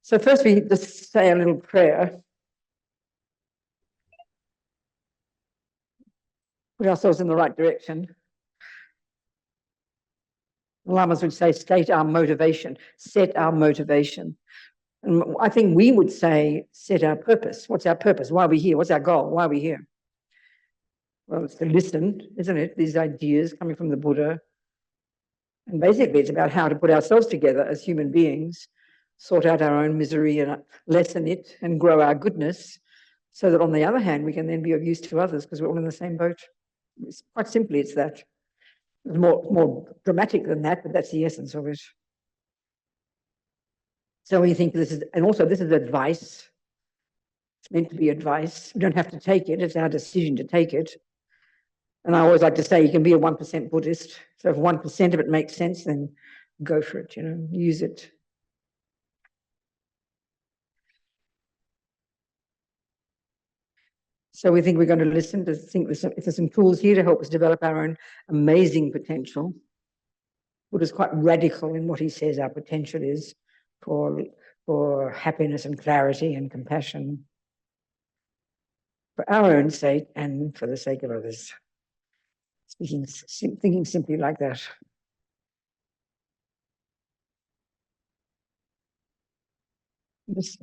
So first we just say a little prayer. Put ourselves in the right direction. The Lamas would say, state our motivation, set our motivation. And I think we would say, set our purpose. What's our purpose? Why are we here? What's our goal? Why are we here? Well, it's to listen, isn't it? These ideas coming from the Buddha. And basically, it's about how to put ourselves together as human beings, sort out our own misery and lessen it and grow our goodness, so that on the other hand, we can then be of use to others because we're all in the same boat. It's quite simply, it's that. It's more dramatic than that, but that's the essence of it. So we think this is, and also this is advice. It's meant to be advice. We don't have to take it. It's our decision to take it. And I always like to say you can be a 1% Buddhist. So if 1% of it makes sense, then go for it, use it. So we think we're going to listen to think if there's some tools here to help us develop our own amazing potential. Buddha's quite radical in what he says our potential is for happiness and clarity and compassion, for our own sake and for the sake of others. Thinking simply like that.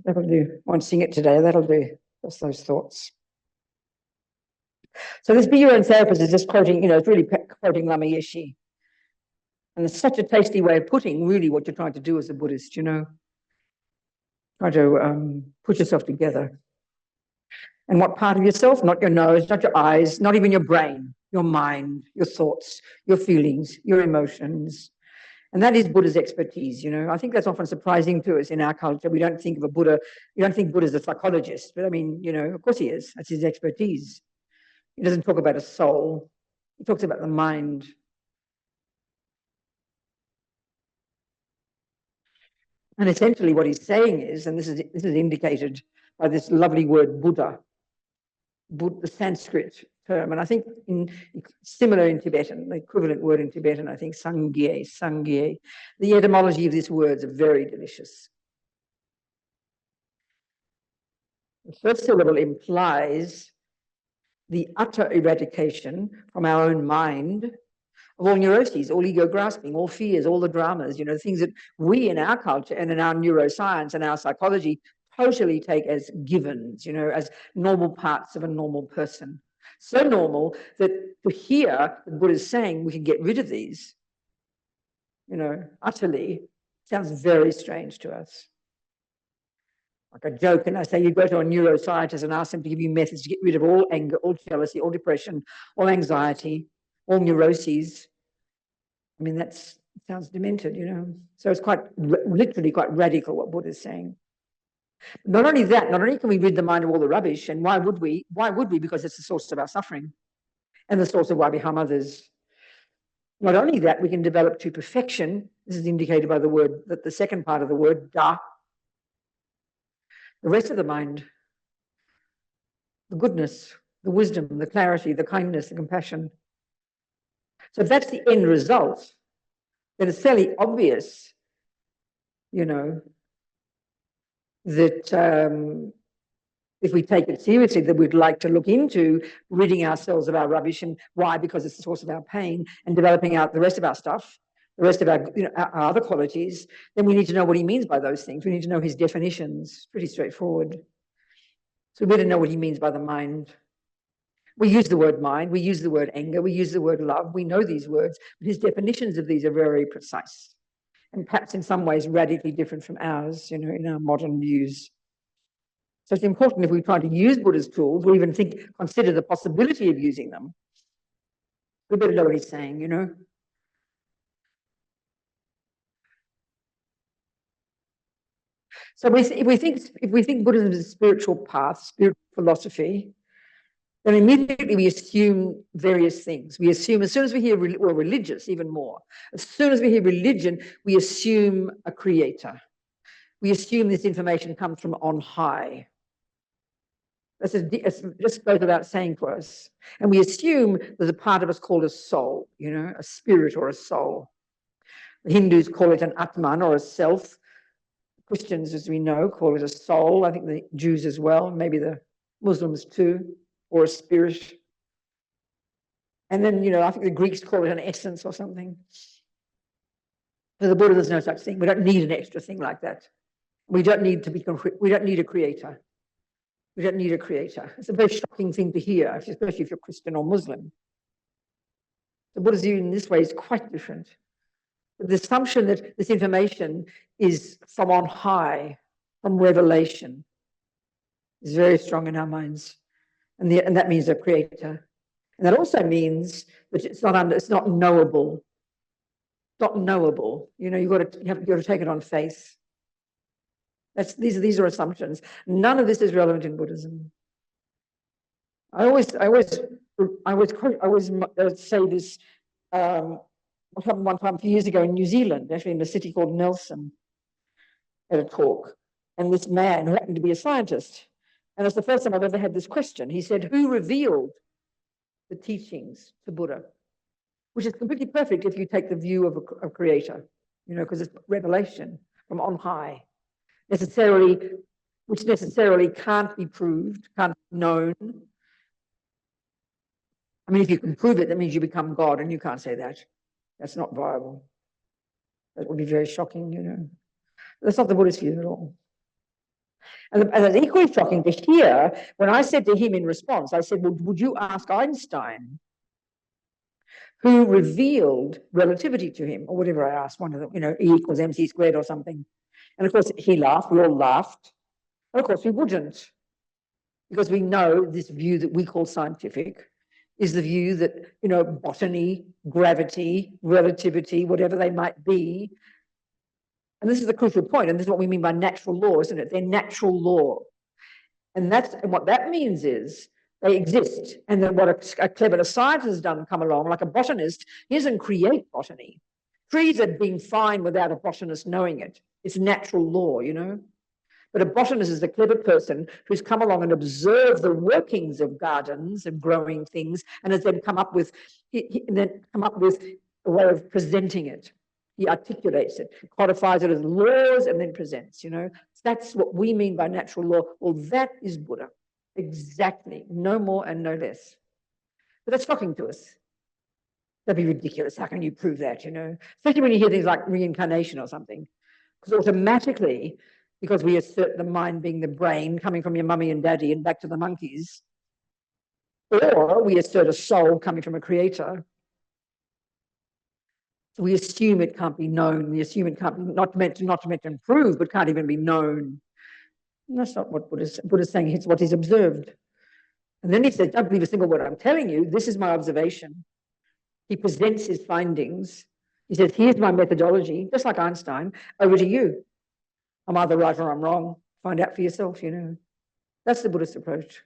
That'll do. I won't sing it today. That'll do. Just those thoughts. So this be your own therapist is just quoting, it's really quoting Lama Yeshe. And it's such a tasty way of putting really what you're trying to do as a Buddhist, Try to put yourself together. And what part of yourself? Not your nose, not your eyes, not even your brain, your mind, your thoughts, your feelings, your emotions. And that is Buddha's expertise, I think that's often surprising to us in our culture. We don't think of a Buddha, you don't think Buddha's a psychologist, but I mean, of course he is. That's his expertise. He doesn't talk about a soul. He talks about the mind. And essentially what he's saying is, and this is indicated by this lovely word Buddha, the Sanskrit term, and I think similar in Tibetan, the equivalent word in Tibetan, I think Sangye. The etymology of these words are very delicious. The first syllable implies the utter eradication from our own mind of all neuroses, all ego grasping, all fears, all the dramas, things that we in our culture and in our neuroscience and our psychology totally take as givens, as normal parts of a normal person. So normal that to hear the Buddha is saying we can get rid of these, utterly, sounds very strange to us. Like a joke, and I say you go to a neuroscientist and ask them to give you methods to get rid of all anger, all jealousy, all depression, all anxiety, all neuroses. I mean, that sounds demented, So it's literally quite radical what Buddha is saying. Not only that, not only can we rid the mind of all the rubbish, and why would we? Why would we? Because it's the source of our suffering and the source of why we harm others. Not only that, we can develop to perfection. This is indicated by the word, that the second part of the word, da. The rest of the mind, the goodness, the wisdom, the clarity, the kindness, the compassion. So if that's the end result, then it's fairly obvious, that if we take it seriously, that we'd like to look into ridding ourselves of our rubbish. And why? Because it's the source of our pain, and developing out the rest of our stuff, the rest of our, our other qualities. Then we need to know what he means by those things. We need to know his definitions. Pretty straightforward. So we better know what he means by the mind. We use the word mind, we use the word anger, we use the word love. We know these words, but his definitions of these are very precise, and perhaps in some ways radically different from ours, in our modern views. So it's important, if we try to use Buddha's tools, or even consider the possibility of using them, we better know what he's saying, So if we think Buddhism is a spiritual path, spiritual philosophy, then immediately we assume various things. We assume, as soon as we hear, or religious even more, as soon as we hear religion, we assume a creator. We assume this information comes from on high. This just goes without saying for us. And we assume there's a part of us called a soul, a spirit or a soul. The Hindus call it an Atman, or a self. Christians, as we know, call it a soul. I think the Jews as well, maybe the Muslims too, or a spirit. And then, I think the Greeks call it an essence or something. For the Buddha, there's no such thing. We don't need an extra thing like that. We don't need a creator. We don't need a creator. It's a very shocking thing to hear, especially if you're Christian or Muslim. The Buddha's view in this way is quite different. The assumption that this information is from on high, from revelation, is very strong in our minds. And that means a creator. And that also means that it's not knowable. Not knowable. You've got to take it on faith. These are assumptions. None of this is relevant in Buddhism. I always say this. What happened one time a few years ago in New Zealand, actually in a city called Nelson, at a talk, and this man who happened to be a scientist, and it's the first time I've ever had this question. He said, "Who revealed the teachings to Buddha?" Which is completely perfect if you take the view of a creator, because it's revelation from on high. Which necessarily can't be proved, can't be known. I mean, if you can prove it, that means you become God, and you can't say that. That's not viable. That would be very shocking, That's not the Buddhist view at all. And it's equally shocking to hear when I said to him in response, I said, "Well, would you ask Einstein who revealed relativity to him?" Or whatever I asked, one of them, E equals mc squared or something. And of course, he laughed. We all laughed. And of course, we wouldn't, because we know this view that we call scientific is the view that, botany, gravity, relativity, whatever they might be. And this is the crucial point, and this is what we mean by natural law, isn't it? They're natural law. And what that means is they exist. And then what a clever scientist has done come along, like a botanist, he doesn't create botany. Trees have been fine without a botanist knowing it. It's natural law, But a botanist is a clever person who's come along and observed the workings of gardens and growing things, and has then come up with a way of presenting it. He articulates it, codifies it as laws, and then presents. That's what we mean by natural law. Well, that is Buddha, exactly, no more and no less. But that's shocking to us. That'd be ridiculous. How can you prove that? Especially when you hear things like reincarnation or something, because automatically, because we assert the mind being the brain coming from your mummy and daddy and back to the monkeys, or we assert a soul coming from a creator. So we assume it can't be known. We assume it can't be not meant to improve, but can't even be known. And that's not what Buddha's saying. It's what he's observed. And then he says, "Don't believe a single word I'm telling you. This is my observation." He presents his findings. He says, "Here's my methodology," just like Einstein. "Over to you. I'm either right or I'm wrong. Find out for yourself, That's the Buddhist approach.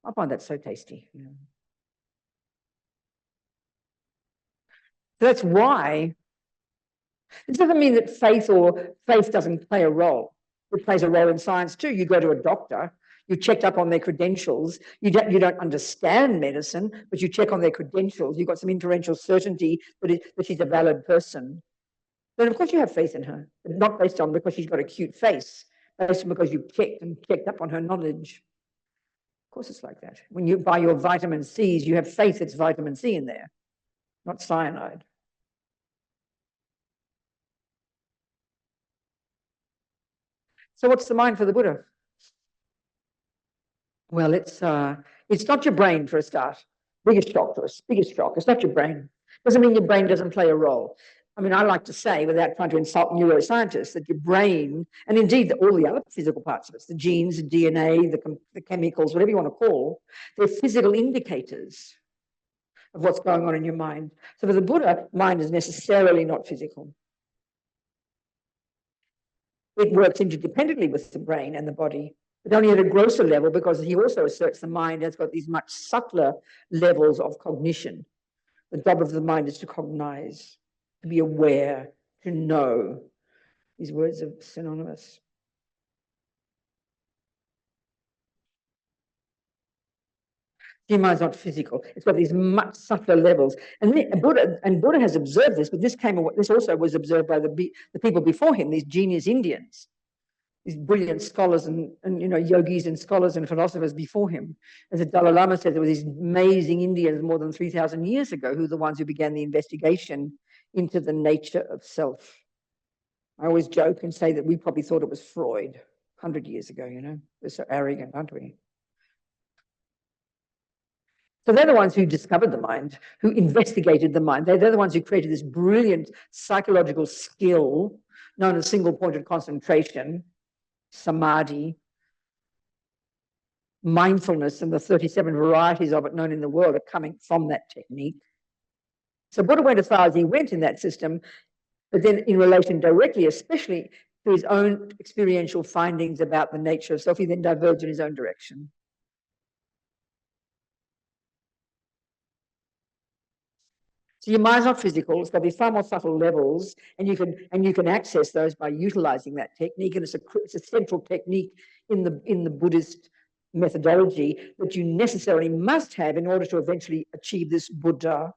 I find that so tasty. So that's why. This doesn't mean that faith doesn't play a role. It plays a role in science too. You go to a doctor, you checked up on their credentials. You don't understand medicine, but you check on their credentials. You've got some inferential certainty that she's a valid person. Then of course you have faith in her, but not based on because she's got a cute face, based on because you've checked up on her knowledge. Of course it's like that. When you buy your vitamin C's, you have faith it's vitamin C in there, not cyanide. So what's the mind for the Buddha? Well, it's not your brain for a start. Biggest shock to us, biggest shock. It's not your brain. Doesn't mean your brain doesn't play a role. I mean, I like to say, without trying to insult neuroscientists, that your brain, and indeed all the other physical parts of us, the genes, the DNA, the chemicals, whatever you want to call, they're physical indicators of what's going on in your mind. So for the Buddha, mind is necessarily not physical. It works interdependently with the brain and the body, but only at a grosser level, because he also asserts the mind has got these much subtler levels of cognition. The job of the mind is to cognize, to be aware, to know. These words are synonymous. Your mind's not physical. It's got these much subtler levels. And Buddha has observed this, but this also was observed by the people before him, these genius Indians, these brilliant scholars and yogis and scholars and philosophers before him. As the Dalai Lama said, there were these amazing Indians more than 3,000 years ago who were the ones who began the investigation into the nature of self. I always joke and say that we probably thought it was Freud 100 years ago, We're so arrogant, aren't we? So they're the ones who discovered the mind, who investigated the mind. They're the ones who created this brilliant psychological skill known as single-pointed concentration, samadhi, mindfulness, and the 37 varieties of it known in the world are coming from that technique. So Buddha went as far as he went in that system, but then in relation directly, especially to his own experiential findings about the nature of self, he then diverged in his own direction. So your mind's not physical. It's got to be far more subtle levels, and you can access those by utilizing that technique. And it's a central technique in the Buddhist methodology that you necessarily must have in order to eventually achieve this Buddha.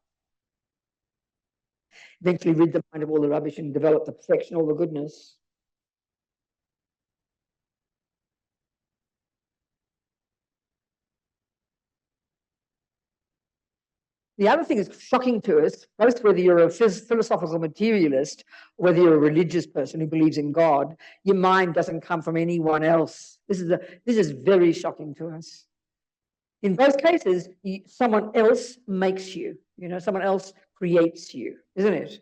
Eventually rid the mind of all the rubbish and develop the perfection, all the goodness. The other thing is shocking to us, both whether you're a philosophical materialist or whether you're a religious person who believes in God, your mind doesn't come from anyone else. This is very shocking to us. In both cases, someone else makes you, someone else creates you, isn't it?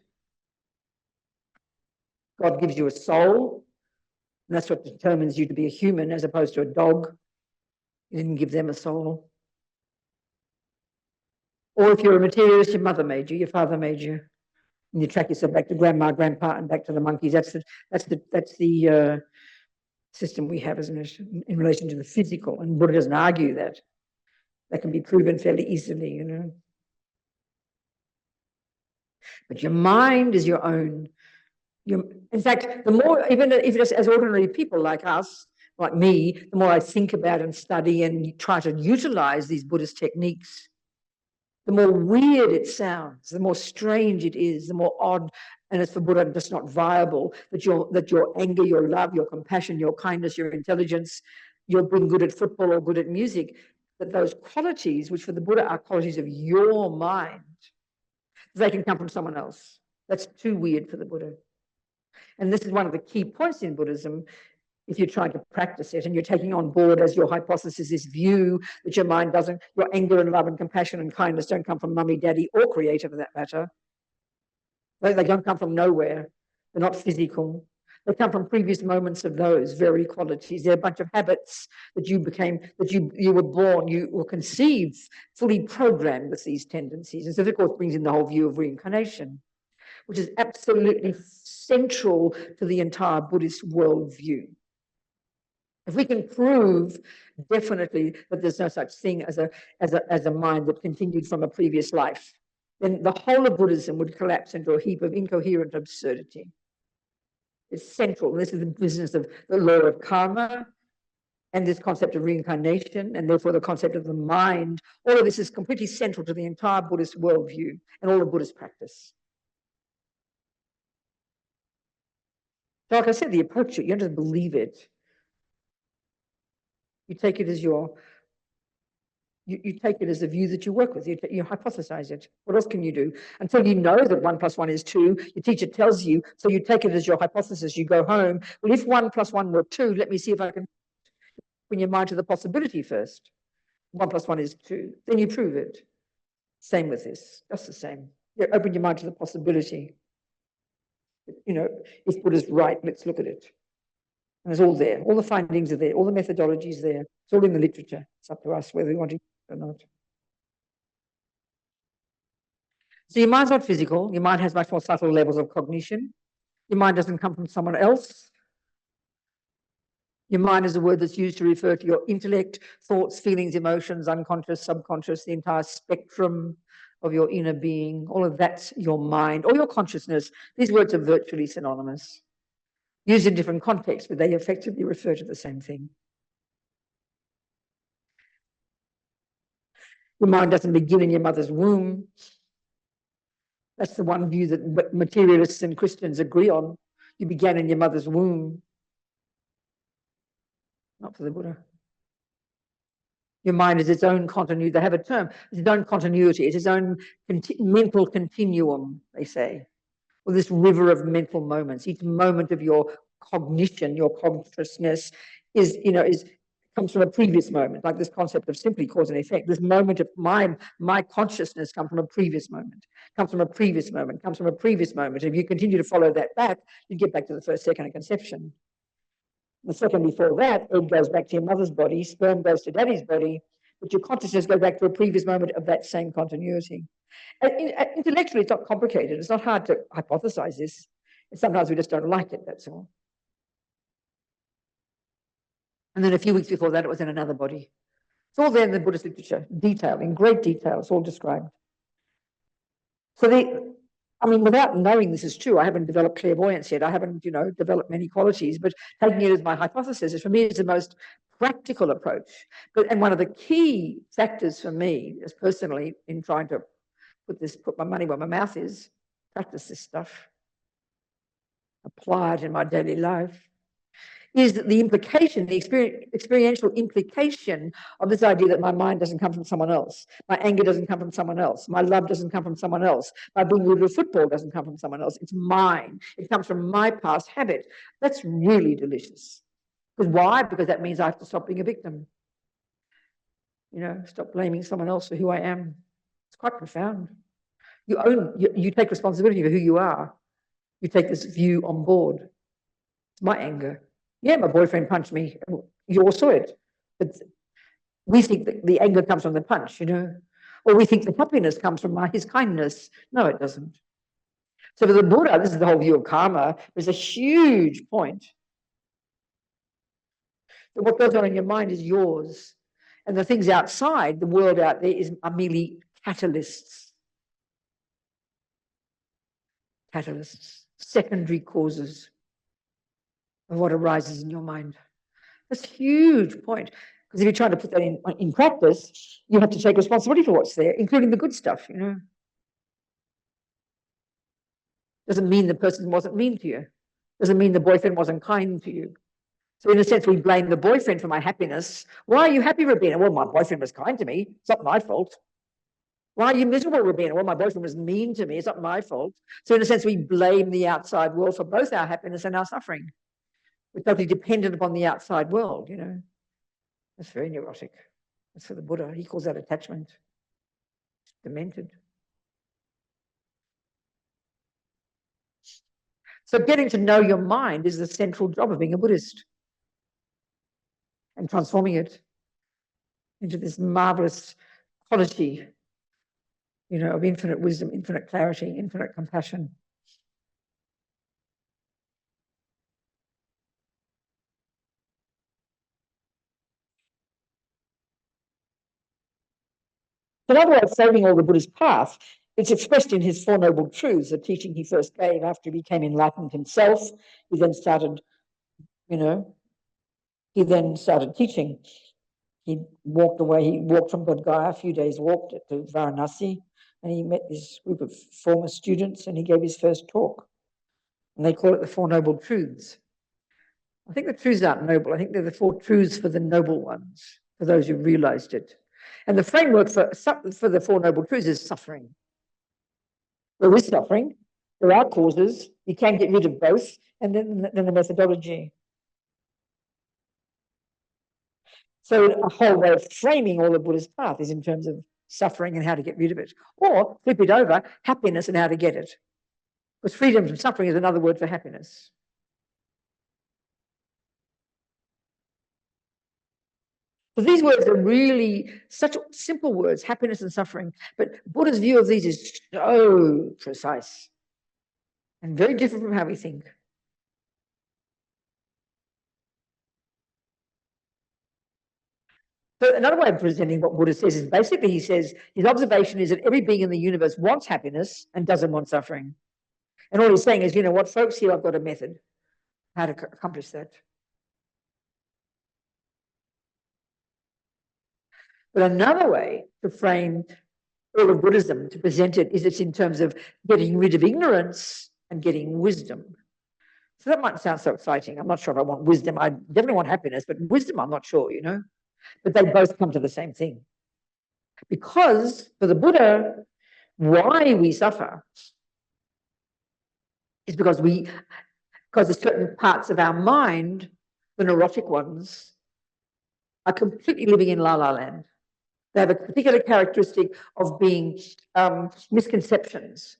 God gives you a soul, and that's what determines you to be a human as opposed to a dog. He didn't give them a soul. Or if you're a materialist, your mother made you, your father made you, and you track yourself back to grandma, grandpa, and back to the monkeys. That's the system we have, isn't it, in relation to the physical? And Buddha doesn't argue that. That can be proven fairly easily, But your mind is your own. In fact, the more, even if it's as ordinary people like us, like me, the more I think about and study and try to utilize these Buddhist techniques, the more weird it sounds, the more strange it is, the more odd, and it's for Buddha just not viable, that your anger, your love, your compassion, your kindness, your intelligence, you're being good at football or good at music, that those qualities, which for the Buddha are qualities of your mind, they can come from someone else. That's too weird for the Buddha. And this is one of the key points in Buddhism. If you're trying to practice it and you're taking on board as your hypothesis this view that your mind doesn't, your anger and love and compassion and kindness don't come from mummy, daddy, or creator for that matter. They don't come from nowhere. They're not physical. They come from previous moments of those very qualities. They're a bunch of habits that you were born, you were conceived, fully programmed with these tendencies. And so this, of course, brings in the whole view of reincarnation, which is absolutely central to the entire Buddhist worldview. If we can prove definitely that there's no such thing as a mind that continued from a previous life, then the whole of Buddhism would collapse into a heap of incoherent absurdity. It's central. This is the business of the law of karma and this concept of reincarnation, and therefore the concept of the mind. All of this is completely central to the entire Buddhist worldview and all of Buddhist practice. So like I said, the approach, you don't just believe it. You take it as you take it as a view that you work with. You hypothesize it. What else can you do? Until you know that 1 + 1 is 2, your teacher tells you, so you take it as your hypothesis. You go home. Well, if 1 + 1 were 2, let me see if I can bring your mind to the possibility first. 1 + 1 is 2. Then you prove it. Same with this. Just the same. You open your mind to the possibility. If Buddha's right, let's look at it. And it's all there. All the findings are there. All the methodologies there. It's all in the literature. It's up to us whether we want to use it or not. So your mind's not physical. Your mind has much more subtle levels of cognition. Your mind doesn't come from someone else. Your mind is a word that's used to refer to your intellect, thoughts, feelings, emotions, unconscious, subconscious, the entire spectrum of your inner being. All of that's your mind or your consciousness. These words are virtually synonymous. Used in different contexts, but they effectively refer to the same thing. Your mind doesn't begin in your mother's womb. That's the one view that materialists and Christians agree on. You began in your mother's womb. Not for the Buddha. Your mind is its own continuity. They have a term. It's its own continuity. It's its own mental continuum, they say. Or this river of mental moments. Each moment of your cognition, your consciousness comes from a previous moment, like this concept of simply cause and effect. This moment of my consciousness comes from a previous moment, comes from a previous moment, comes from a previous moment. If you continue to follow that back, you get back to the first second of conception. The second before that, egg goes back to your mother's body, sperm goes to daddy's body, but your consciousness goes back to a previous moment of that same continuity. Intellectually, it's not complicated. It's not hard to hypothesize this. And sometimes we just don't like it, that's all. And then a few weeks before that, it was in another body. It's all there in the Buddhist literature, detail, in great detail. It's all described. So without knowing this is true, I haven't developed clairvoyance yet. I haven't, developed many qualities, but taking it as my hypothesis is, for me, it's the most practical approach. And one of the key factors for me, as personally, in trying to put my money where my mouth is, practice this stuff, apply it in my daily life, is the implication, the experiential implication of this idea that my mind doesn't come from someone else, my anger doesn't come from someone else, my love doesn't come from someone else, my being good at football doesn't come from someone else. It's mine. It comes from my past habit. That's really delicious. Because why? Because that means I have to stop being a victim. Stop blaming someone else for who I am. It's quite profound. You take responsibility for who you are. You take this view on board. It's my anger. Yeah, my boyfriend punched me. You all saw it. But we think that the anger comes from the punch, or we think the happiness comes from his kindness. No, it doesn't. So for the Buddha, this is the whole view of karma. There's a huge point that what goes on in your mind is yours. And the things outside, the world out there, are merely catalysts. Catalysts, secondary causes of what arises in your mind. That's a huge point. Because if you're trying to put that in practice, you have to take responsibility for what's there, including the good stuff, Doesn't mean the person wasn't mean to you. Doesn't mean the boyfriend wasn't kind to you. So in a sense, we blame the boyfriend for my happiness. Why are you happy, Robina? Well, my boyfriend was kind to me. It's not my fault. Why are you miserable, Robina? Well, my boyfriend was mean to me. It's not my fault. So in a sense, we blame the outside world for both our happiness and our suffering. We're totally dependent upon the outside world, That's very neurotic. That's for the Buddha. He calls that attachment. It's demented. So getting to know your mind is the central job of being a Buddhist, and transforming it into this marvelous quality, of infinite wisdom, infinite clarity, infinite compassion. In other words, saving all the Buddha's path, it's expressed in his Four Noble Truths, the teaching he first gave after he became enlightened himself. He then started, teaching. He walked away. He walked from Bodh Gaya, a few days walked to Varanasi, and he met this group of former students, and he gave his first talk. And they call it the Four Noble Truths. I think the truths aren't noble. I think they're the four truths for the noble ones, for those who realized it. And the framework for the Four Noble Truths is suffering. There is suffering. There are causes. You can get rid of both. And then the methodology. So a whole way of framing all the Buddha's path is in terms of suffering and how to get rid of it. Or flip it over, happiness and how to get it. Because freedom from suffering is another word for happiness. So these words are really such simple words, happiness and suffering. But Buddha's view of these is so precise and very different from how we think. So another way of presenting what Buddha says is basically he says his observation is that every being in the universe wants happiness and doesn't want suffering. And all he's saying is, what, folks, here I've got a method how to accomplish that. But another way to frame all of Buddhism, to present it, is it's in terms of getting rid of ignorance and getting wisdom. So that might sound so exciting. I'm not sure if I want wisdom. I definitely want happiness, but wisdom, I'm not sure, you know. But they both come to the same thing. Because for the Buddha, why we suffer is because there's certain parts of our mind, the neurotic ones, are completely living in la-la land. They have a particular characteristic of being misconceptions.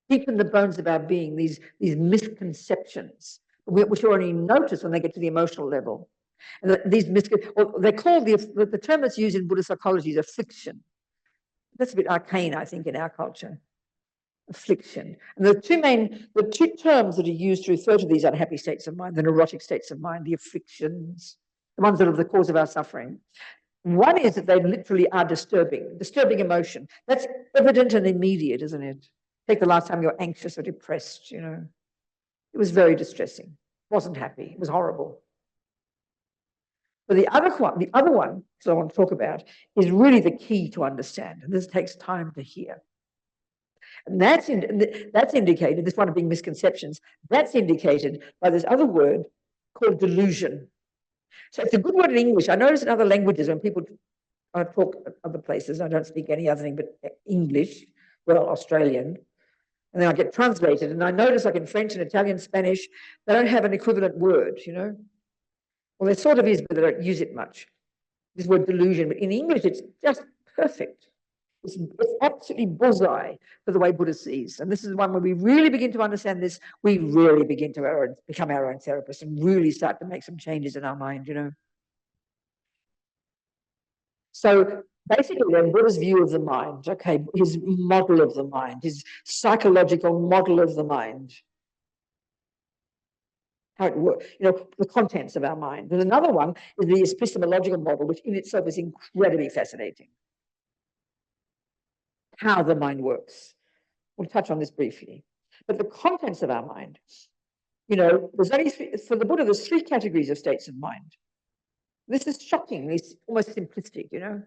Deep in the bones of our being, these misconceptions, which you only notice when they get to the emotional level. And these they call the term that's used in Buddhist psychology is affliction. That's a bit arcane, I think, in our culture. Affliction. And the two terms that are used to refer to these unhappy states of mind, the neurotic states of mind, the afflictions, the ones that are the cause of our suffering. One is that they literally are disturbing emotion. That's evident and immediate, isn't it? Take the last time you're anxious or depressed, you know. It was very distressing. Wasn't happy. It was horrible. But the other one that I want to talk about is really the key to understand, and this takes time to hear. And that's indicated, this one of being misconceptions, that's indicated by this other word called delusion. So it's a good word in English. I notice in other languages when people talk other places, I don't speak any other thing but English, well, Australian, and then I get translated, and I notice like in French and Italian, Spanish, they don't have an equivalent word, you know. Well, there sort of is, but they don't use it much. This word delusion, but in English, it's just perfect. It's absolutely bullseye for the way Buddha sees. And this is one where we really begin to understand this. We really begin to become our own therapists and really start to make some changes in our mind, you know. So basically, then, Buddha's view of the mind, okay, his model of the mind, his psychological model of the mind, how it works, you know, the contents of our mind. And another one is the epistemological model, which in itself is incredibly fascinating. How the mind works. We'll touch on this briefly. But the contents of our mind, you know, there's only for the Buddha, there's 3 categories of states of mind. This is shockingly almost simplistic, you know.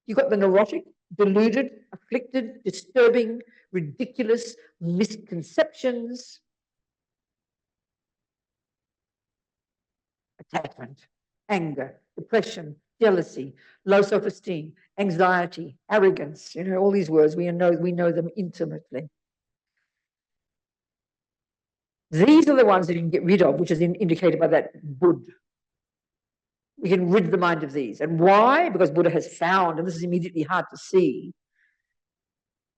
You've got the neurotic, deluded, afflicted, disturbing, ridiculous misconceptions, attachment, anger, depression, jealousy, low self-esteem, anxiety, arrogance, you know, all these words, we know them intimately. These are the ones that you can get rid of, which is indicated by that Bud. We can rid the mind of these. And why? Because Buddha has found, and this is immediately hard to see,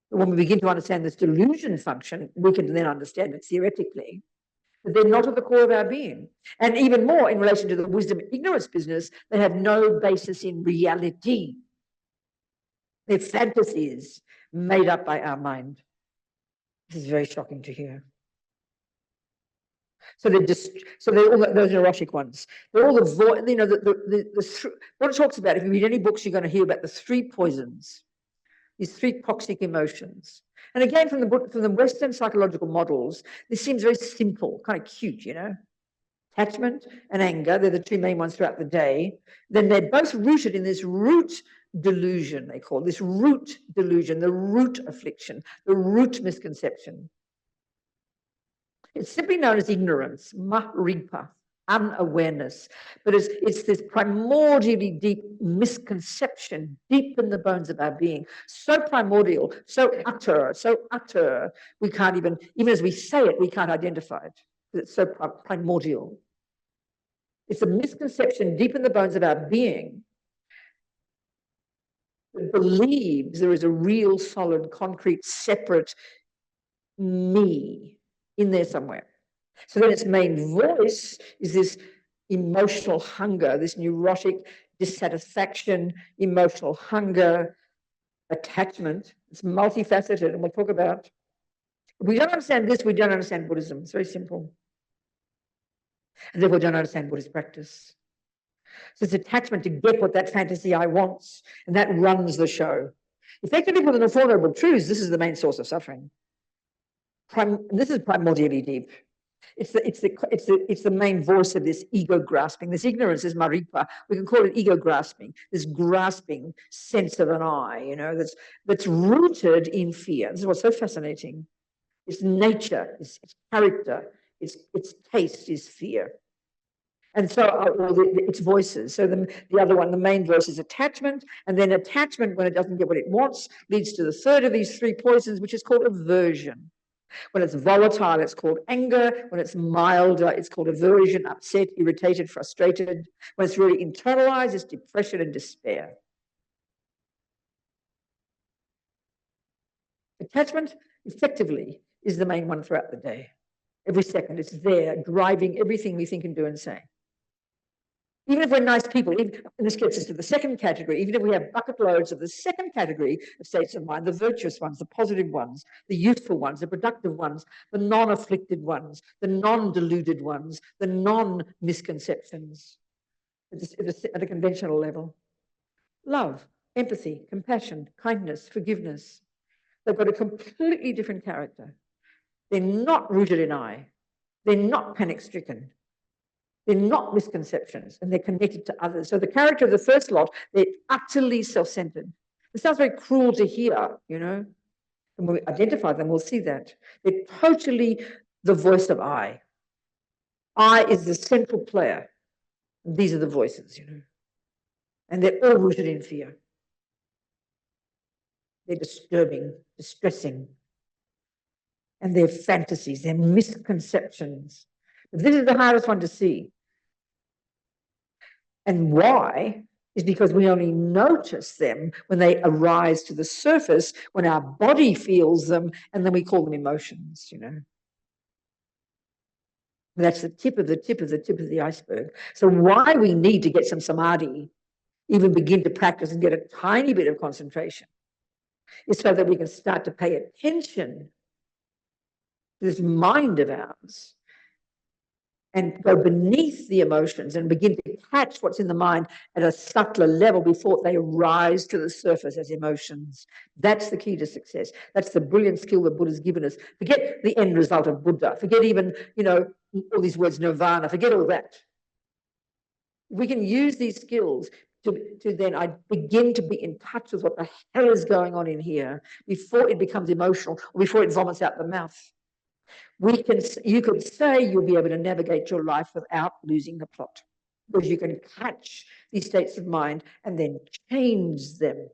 when we begin to understand this delusion function, we can then understand it theoretically, but they're not at the core of our being. And even more, in relation to the wisdom ignorance business, they have no basis in reality. They're fantasies made up by our mind. This is very shocking to hear. So they're all those neurotic ones. They're all you know, what it talks about, if you read any books, you're going to hear about the 3 poisons, these 3 toxic emotions. And again, from the Western psychological models, this seems very simple, kind of cute, you know. Attachment and anger, they're the 2 main ones throughout the day. Then they're both rooted in this root delusion, they call this root delusion, the root affliction, the root misconception. It's simply known as ignorance, maripa, unawareness. But it's this primordially deep misconception, deep in the bones of our being, so primordial, so utter, we can't even as we say it, we can't identify it. It's so primordial. It's a misconception deep in the bones of our being that believes there is a real, solid, concrete, separate me in there somewhere. So then its main voice is this emotional hunger, this neurotic dissatisfaction, emotional hunger, attachment. It's multifaceted, and we'll talk about. If we don't understand this, we don't understand Buddhism. It's very simple. And therefore don't understand Buddhist practice. So it's attachment to get what that fantasy I wants, and that runs the show. Effectively, for the Four Noble Truths, this is the main source of suffering. This is primordially deep. It's the main voice of this ego grasping. This ignorance is maripa. We can call it ego grasping. This grasping sense of an I, you know, that's rooted in fear. This is what's so fascinating. Its nature, its character, its taste is fear. And so its voices. So the other one, the main voice is attachment. And then attachment, when it doesn't get what it wants, leads to the third of these three poisons, which is called aversion. When it's volatile, it's called anger. When it's milder, it's called aversion, upset, irritated, frustrated. When it's really internalized, it's depression and despair. Attachment, effectively, is the main one throughout the day. Every second, it's there, driving everything we think and do and say. Even if we're nice people, and this gets us to the second category, even if we have bucket loads of the second category of states of mind, the virtuous ones, the positive ones, the useful ones, the productive ones, the non-afflicted ones, the non-deluded ones, the non-misconceptions at a conventional level. Love, empathy, compassion, kindness, forgiveness. They've got a completely different character. They're not rooted in I. They're not panic-stricken. They're not misconceptions, and they're connected to others. So the character of the first lot, they're utterly self-centered. It sounds very cruel to hear, you know. And when we identify them, we'll see that. They're totally the voice of I. I is the central player. And these are the voices, you know. And they're all rooted in fear. They're disturbing, distressing. And they're fantasies, they're misconceptions. But this is the hardest one to see. And why is because we only notice them when they arise to the surface, when our body feels them, and then we call them emotions, you know. That's the tip of the tip of the tip of the iceberg. So why we need to get some samadhi, even begin to practice and get a tiny bit of concentration, is so that we can start to pay attention to this mind of ours and go beneath the emotions and begin to catch what's in the mind at a subtler level before they rise to the surface as emotions. That's the key to success. That's the brilliant skill that Buddha's given us. Forget the end result of Buddha. Forget even, you know, all these words, nirvana. Forget all that. We can use these skills to then begin to be in touch with what the hell is going on in here before it becomes emotional or before it vomits out the mouth. You could say you'll be able to navigate your life without losing the plot, because you can catch these states of mind and then change them.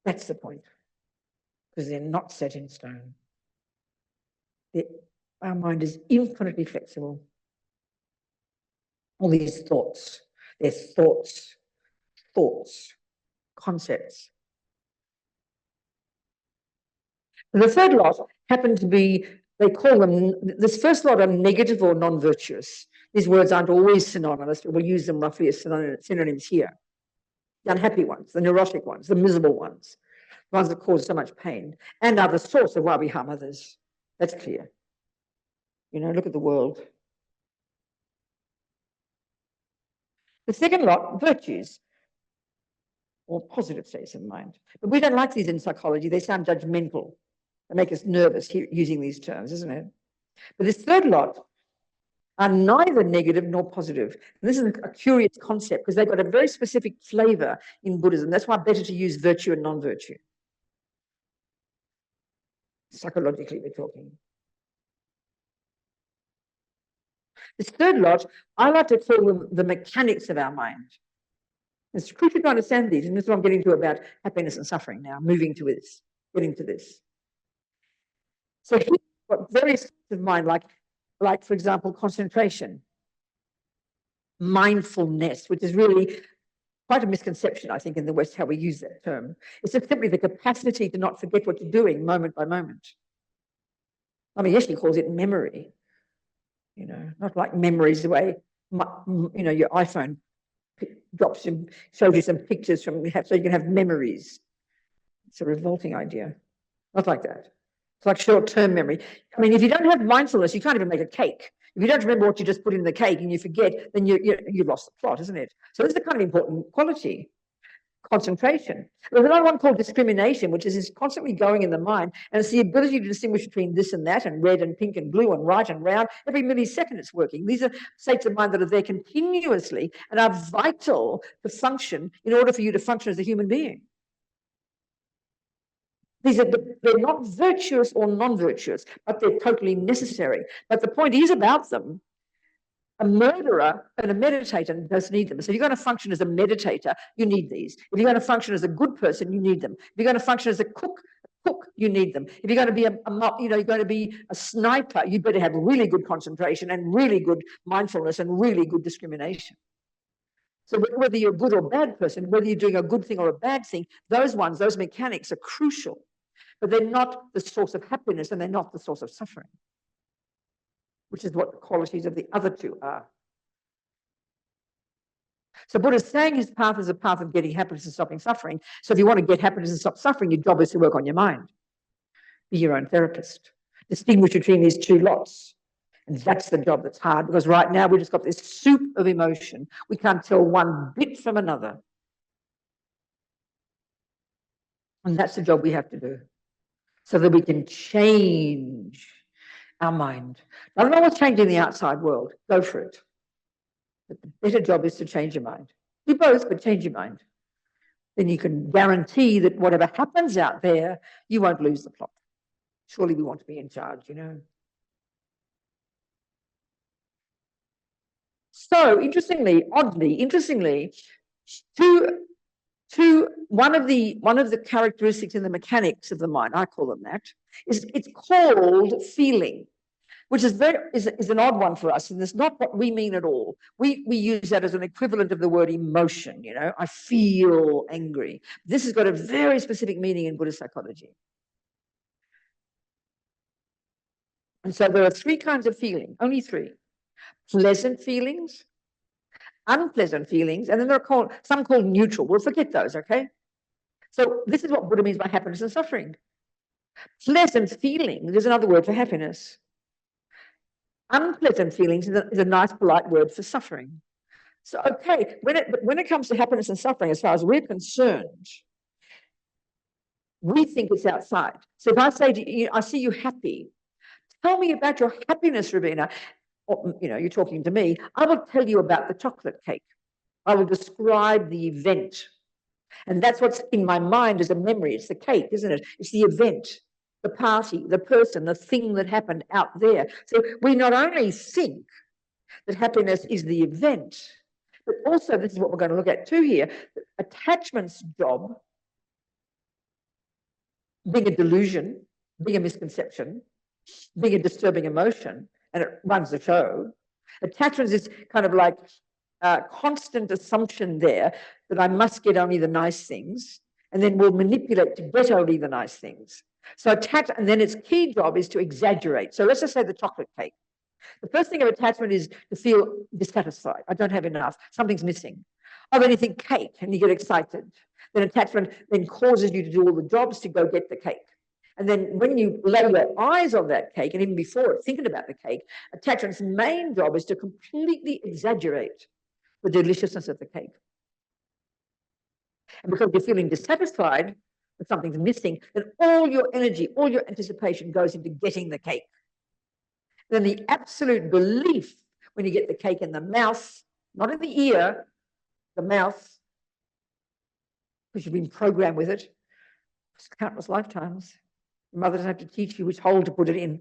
That's the point, because they're not set in stone. Our mind is infinitely flexible. All these thoughts, they're thoughts, concepts. The third lot happen to be, they call them, this first lot are negative or non-virtuous. These words aren't always synonymous, but we'll use them roughly as synonyms here. The unhappy ones, the neurotic ones, the miserable ones, the ones that cause so much pain, and are the source of why we harm others. That's clear. You know, look at the world. The second lot, virtues, or positive states of mind. But we don't like these in psychology. They sound judgmental. They make us nervous using these terms, isn't it? But this third lot are neither negative nor positive. And this is a curious concept because they've got a very specific flavor in Buddhism. That's why it's better to use virtue and non-virtue. Psychologically, we're talking. This third lot, I like to call them the mechanics of our mind. It's crucial to understand these, and this is what I'm getting to about happiness and suffering now, moving to this, getting to this. So here's what various states of mind, like for example, concentration, mindfulness, which is really quite a misconception, I think, in the West, how we use that term. It's just simply the capacity to not forget what you're doing moment by moment. I mean, yes, he calls it memory, you know, not like memories the way, you know, your iPhone drops and shows you some pictures from, so you can have memories. It's a revolting idea. Not like that. It's like short-term memory. I mean, if you don't have mindfulness, you can't even make a cake. If you don't remember what you just put in the cake and you forget, then you've lost the plot, isn't it? So this is a kind of important quality. concentration. There's another one called discrimination, which is constantly going in the mind, and it's the ability to distinguish between this and that, and red and pink and blue and right and round. Every millisecond it's working. These are states of mind that are there continuously and are vital to function in order for you to function as a human being. They're not virtuous or non-virtuous, but they're totally necessary. But the point is about them, a murderer and a meditator does need them. So if you're going to function as a meditator, you need these. If you're going to function as a good person, you need them. If you're going to function as a cook, you need them. If you're going to be you're going to be a sniper, you better have really good concentration and really good mindfulness and really good discrimination. So whether you're a good or bad person, whether you're doing a good thing or a bad thing, those mechanics are crucial, but they're not the source of happiness and they're not the source of suffering, which is what the qualities of the other two are. So Buddha's saying his path is a path of getting happiness and stopping suffering. So if you want to get happiness and stop suffering, your job is to work on your mind. Be your own therapist. Distinguish between these two lots. And that's the job that's hard, because right now we've just got this soup of emotion. We can't tell one bit from another. And that's the job we have to do, so that we can change our mind. I don't know what's changing in the outside world. Go for it. But the better job is to change your mind. Do both, but change your mind. Then you can guarantee that whatever happens out there, you won't lose the plot. Surely we want to be in charge, you know. So oddly, one of the characteristics in the mechanics of the mind, I call them that, is it's called feeling, which is an odd one for us, and it's not what we mean at all. We use that as an equivalent of the word emotion, you know, I feel angry. This has got a very specific meaning in Buddhist psychology. And so there are three kinds of feeling, only three. Pleasant feelings, unpleasant feelings, and then there are some called neutral. We'll forget those, okay? So this is what Buddha means by happiness and suffering. Pleasant feelings is another word for happiness. Unpleasant feelings is a nice, polite word for suffering. So, okay, when it comes to happiness and suffering, as far as we're concerned, we think it's outside. So if I say to you, I see you happy, tell me about your happiness, Robina. Or, you know, you're talking to me. I will tell you about the chocolate cake. I will describe the event. And that's what's in my mind as a memory. It's the cake, isn't it? It's the event, the party, the person, the thing that happened out there. So we not only think that happiness is the event, but also, this is what we're going to look at too here, attachment's job, being a delusion, being a misconception, being a disturbing emotion, and it runs the show. Attachment is kind of like a constant assumption there that I must get only the nice things, and then we'll manipulate to get only the nice things. So and then its key job is to exaggerate. So let's just say the chocolate cake. The first thing of attachment is to feel dissatisfied. I don't have enough. Something's missing. Oh, then you think cake, and you get excited. Then attachment then causes you to do all the jobs to go get the cake. And then when you lay your eyes on that cake, and even before it, thinking about the cake, attachment's main job is to completely exaggerate the deliciousness of the cake. And because you're feeling dissatisfied that something's missing, then all your energy, all your anticipation goes into getting the cake. Then the absolute belief when you get the cake in the mouth, not in the ear, the mouth, because you've been programmed with it for countless lifetimes. Your mother doesn't have to teach you which hole to put it in.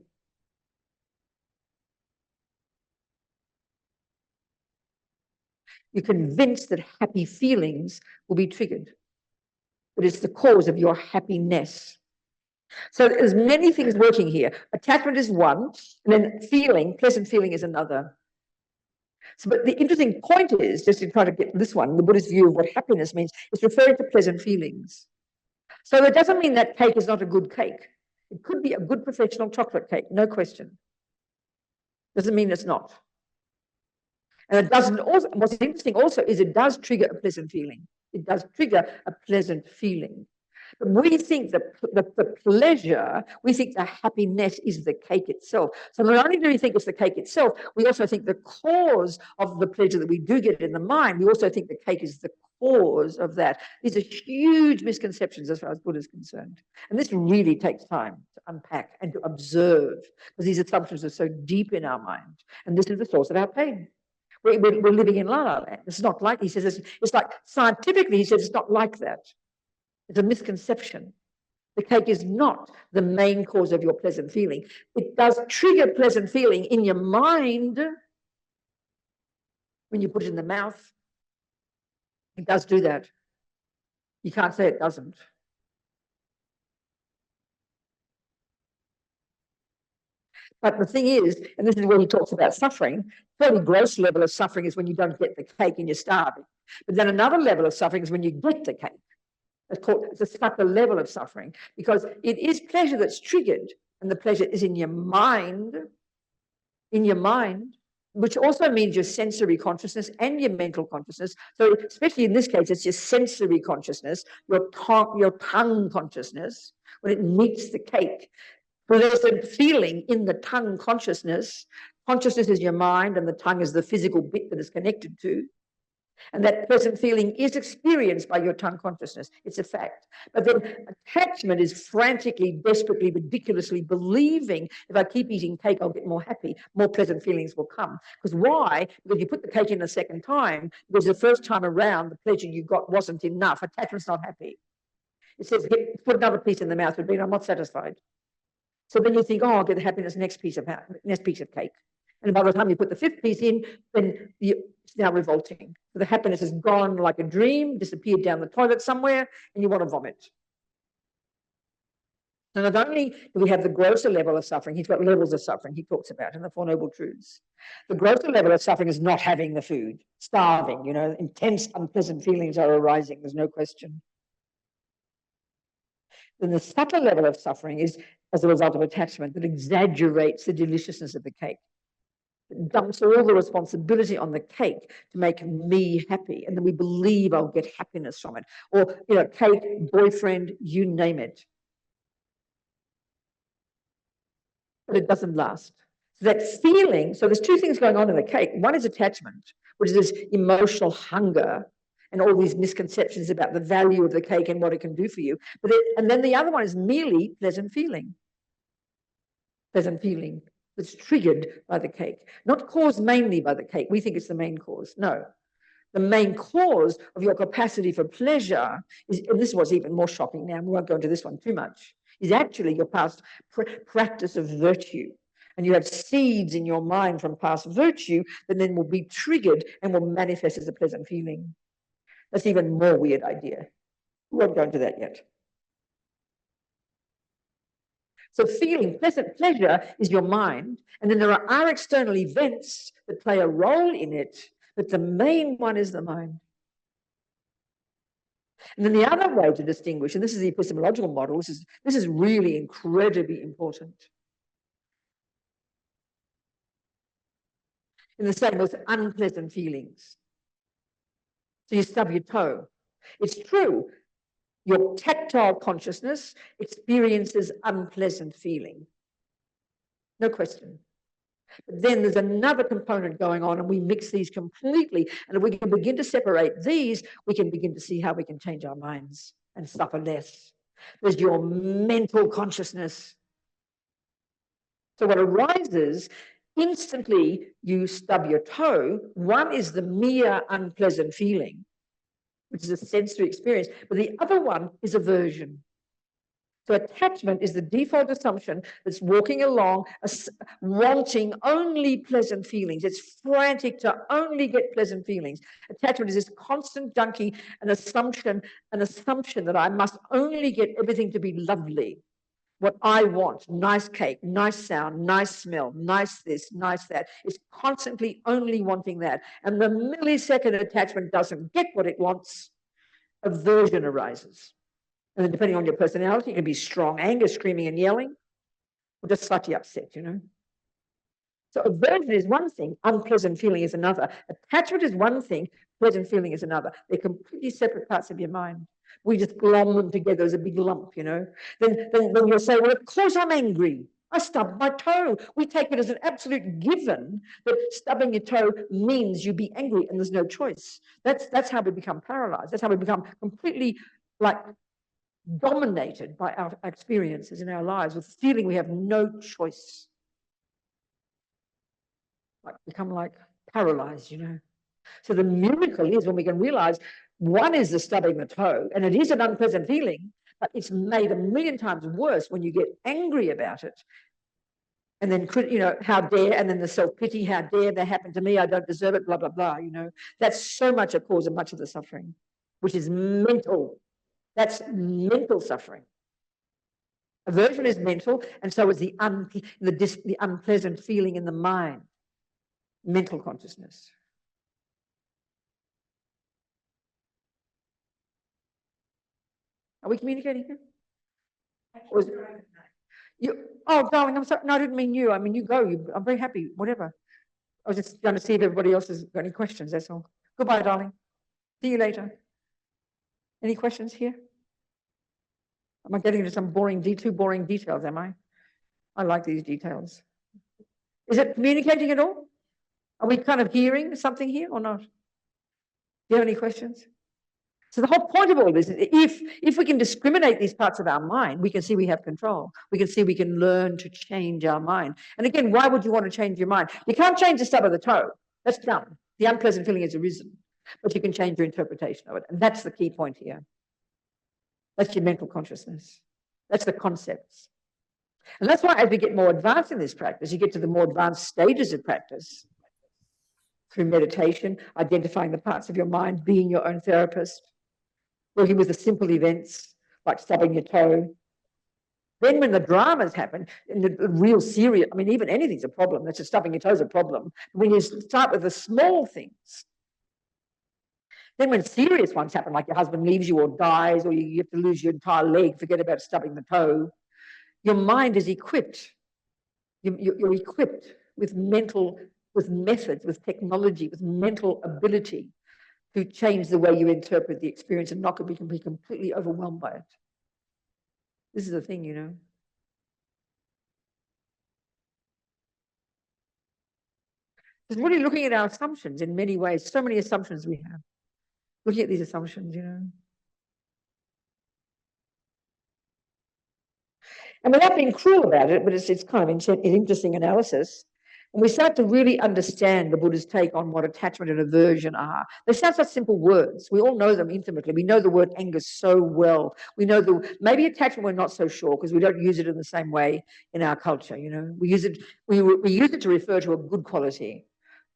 You're convinced that happy feelings will be triggered, but it's the cause of your happiness. So there's many things working here. Attachment is one, and then feeling, pleasant feeling is another. So, but the interesting point is, just to try to get this one, the Buddhist view of what happiness means, is referring to pleasant feelings. So that doesn't mean that cake is not a good cake. It could be a good professional chocolate cake, no question. Doesn't mean it's not. And it doesn't also, what's interesting also is it does trigger a pleasant feeling. It does trigger a pleasant feeling. But we think that the pleasure, we think the happiness is the cake itself. So not only do we think it's the cake itself, we also think the cause of the pleasure that we do get in the mind, we also think the cake is the cause of that. These are huge misconceptions as far as Buddha is concerned. And this really takes time to unpack and to observe, because these assumptions are so deep in our mind. And this is the source of our pain. We're living in La La Land. It's not like, he says, it's like scientifically, he says it's not like that. It's a misconception. The cake is not the main cause of your pleasant feeling. It does trigger pleasant feeling in your mind when you put it in the mouth. It does do that. You can't say it doesn't. But the thing is, and this is where he talks about suffering, fairly gross level of suffering is when you don't get the cake and you're starving. But then another level of suffering is when you get the cake. It's a subtle level of suffering, because it is pleasure that's triggered, and the pleasure is in your mind, which also means your sensory consciousness and your mental consciousness. So especially in this case, it's your sensory consciousness, your tongue consciousness, when it meets the cake. Pleasant feeling in the tongue consciousness. Consciousness is your mind, and the tongue is the physical bit that is connected to. And that pleasant feeling is experienced by your tongue consciousness. It's a fact. But then attachment is frantically, desperately, ridiculously believing, if I keep eating cake, I'll get more happy, more pleasant feelings will come. Because why? Because you put the cake in a second time, because the first time around, the pleasure you got wasn't enough. Attachment's not happy. It says, put another piece in the mouth, but I'm not satisfied. So then you think, oh, I'll get the happiness next piece of cake. And by the time you put the fifth piece in, then it's now revolting. So the happiness has gone like a dream, disappeared down the toilet somewhere, and you want to vomit. So not only do we have the grosser level of suffering, he's got levels of suffering he talks about in the Four Noble Truths. The grosser level of suffering is not having the food, starving, intense, unpleasant feelings are arising, there's no question. Then the subtle level of suffering is as a result of attachment that exaggerates the deliciousness of the cake. It dumps all the responsibility on the cake to make me happy, and then we believe I'll get happiness from it. Or, cake, boyfriend, you name it. But it doesn't last. So that feeling, so there's two things going on in the cake. One is attachment, which is this emotional hunger and all these misconceptions about the value of the cake and what it can do for you. And then the other one is merely pleasant feeling. Pleasant feeling that's triggered by the cake, not caused mainly by the cake. We think it's the main cause. No. The main cause of your capacity for pleasure is, and this was even more shocking now, we won't go into this one too much, is actually your past practice of virtue. And you have seeds in your mind from past virtue that then will be triggered and will manifest as a pleasant feeling. That's an even more weird idea. We won't go into that yet. So feeling pleasant pleasure is your mind, and then there are external events that play a role in it, but the main one is the mind. And then the other way to distinguish, and this is the epistemological model, this is really incredibly important. In the same with unpleasant feelings. So you stub your toe. It's true. Your tactile consciousness experiences unpleasant feeling. No question. But then there's another component going on, and we mix these completely. And if we can begin to separate these, we can begin to see how we can change our minds and suffer less. There's your mental consciousness. So what arises, instantly you stub your toe. One is the mere unpleasant feeling, which is a sensory experience, but the other one is aversion. So attachment is the default assumption that's walking along, wanting only pleasant feelings. It's frantic to only get pleasant feelings. Attachment is this constant junkie, an assumption that I must only get everything to be lovely. What I want, nice cake, nice sound, nice smell, nice this, nice that. It's constantly only wanting that. And the millisecond attachment doesn't get what it wants, aversion arises. And then depending on your personality, it can be strong anger, screaming and yelling, or just slightly upset, So aversion is one thing, unpleasant feeling is another. Attachment is one thing, pleasant feeling is another. They're completely separate parts of your mind. We just glom them together as a big lump, you know. Then you'll say, well, of course I'm angry. I stubbed my toe. We take it as an absolute given that stubbing your toe means you be angry and there's no choice. That's how we become paralyzed. That's how we become completely like dominated by our experiences in our lives with the feeling we have no choice. Like become like paralyzed, you know. So the miracle is when we can realize one is the stubbing the toe, and it is an unpleasant feeling, but it's made a million times worse when you get angry about it. And then, you know, how dare, and then the self-pity, how dare that happen to me, I don't deserve it, blah, blah, blah, you know. That's so much a cause of much of the suffering, which is mental. That's mental suffering. Aversion is mental, and so is the unpleasant feeling in the mind, mental consciousness. Are we communicating here? Oh, darling, I'm sorry. No, I didn't mean you. I mean, you go. I'm very happy, whatever. I was just going to see if everybody else has got any questions, that's all. Goodbye, darling. See you later. Any questions here? Am I getting into some too boring details, am I? I like these details. Is it communicating at all? Are we kind of hearing something here or not? Do you have any questions? So the whole point of all this is if we can discriminate these parts of our mind, we can see we have control. We can see we can learn to change our mind. And again, why would you want to change your mind? You can't change the stub of the toe. That's done. The unpleasant feeling has arisen. But you can change your interpretation of it. And that's the key point here. That's your mental consciousness. That's the concepts. And that's why as we get more advanced in this practice, you get to the more advanced stages of practice, through meditation, identifying the parts of your mind, being your own therapist, working with the simple events like stubbing your toe. Then when the dramas happen, and the real serious, I mean, even anything's a problem. That's just stubbing your toe is a problem. When you start with the small things, then when serious ones happen, like your husband leaves you or dies, or you have to lose your entire leg, forget about stubbing the toe, your mind is equipped. You're equipped with methods, with technology, with mental ability to change the way you interpret the experience and not be completely overwhelmed by it. This is the thing, you know. It's really looking at our assumptions in many ways. So many assumptions we have. Looking at these assumptions, you know. And without being cruel about it, but it's kind of an interesting analysis. When we start to really understand the Buddha's take on what attachment and aversion are, they sound such simple words. We all know them intimately. We know the word anger so well. We know maybe attachment we're not so sure because we don't use it in the same way in our culture. You know, we use it to refer to a good quality,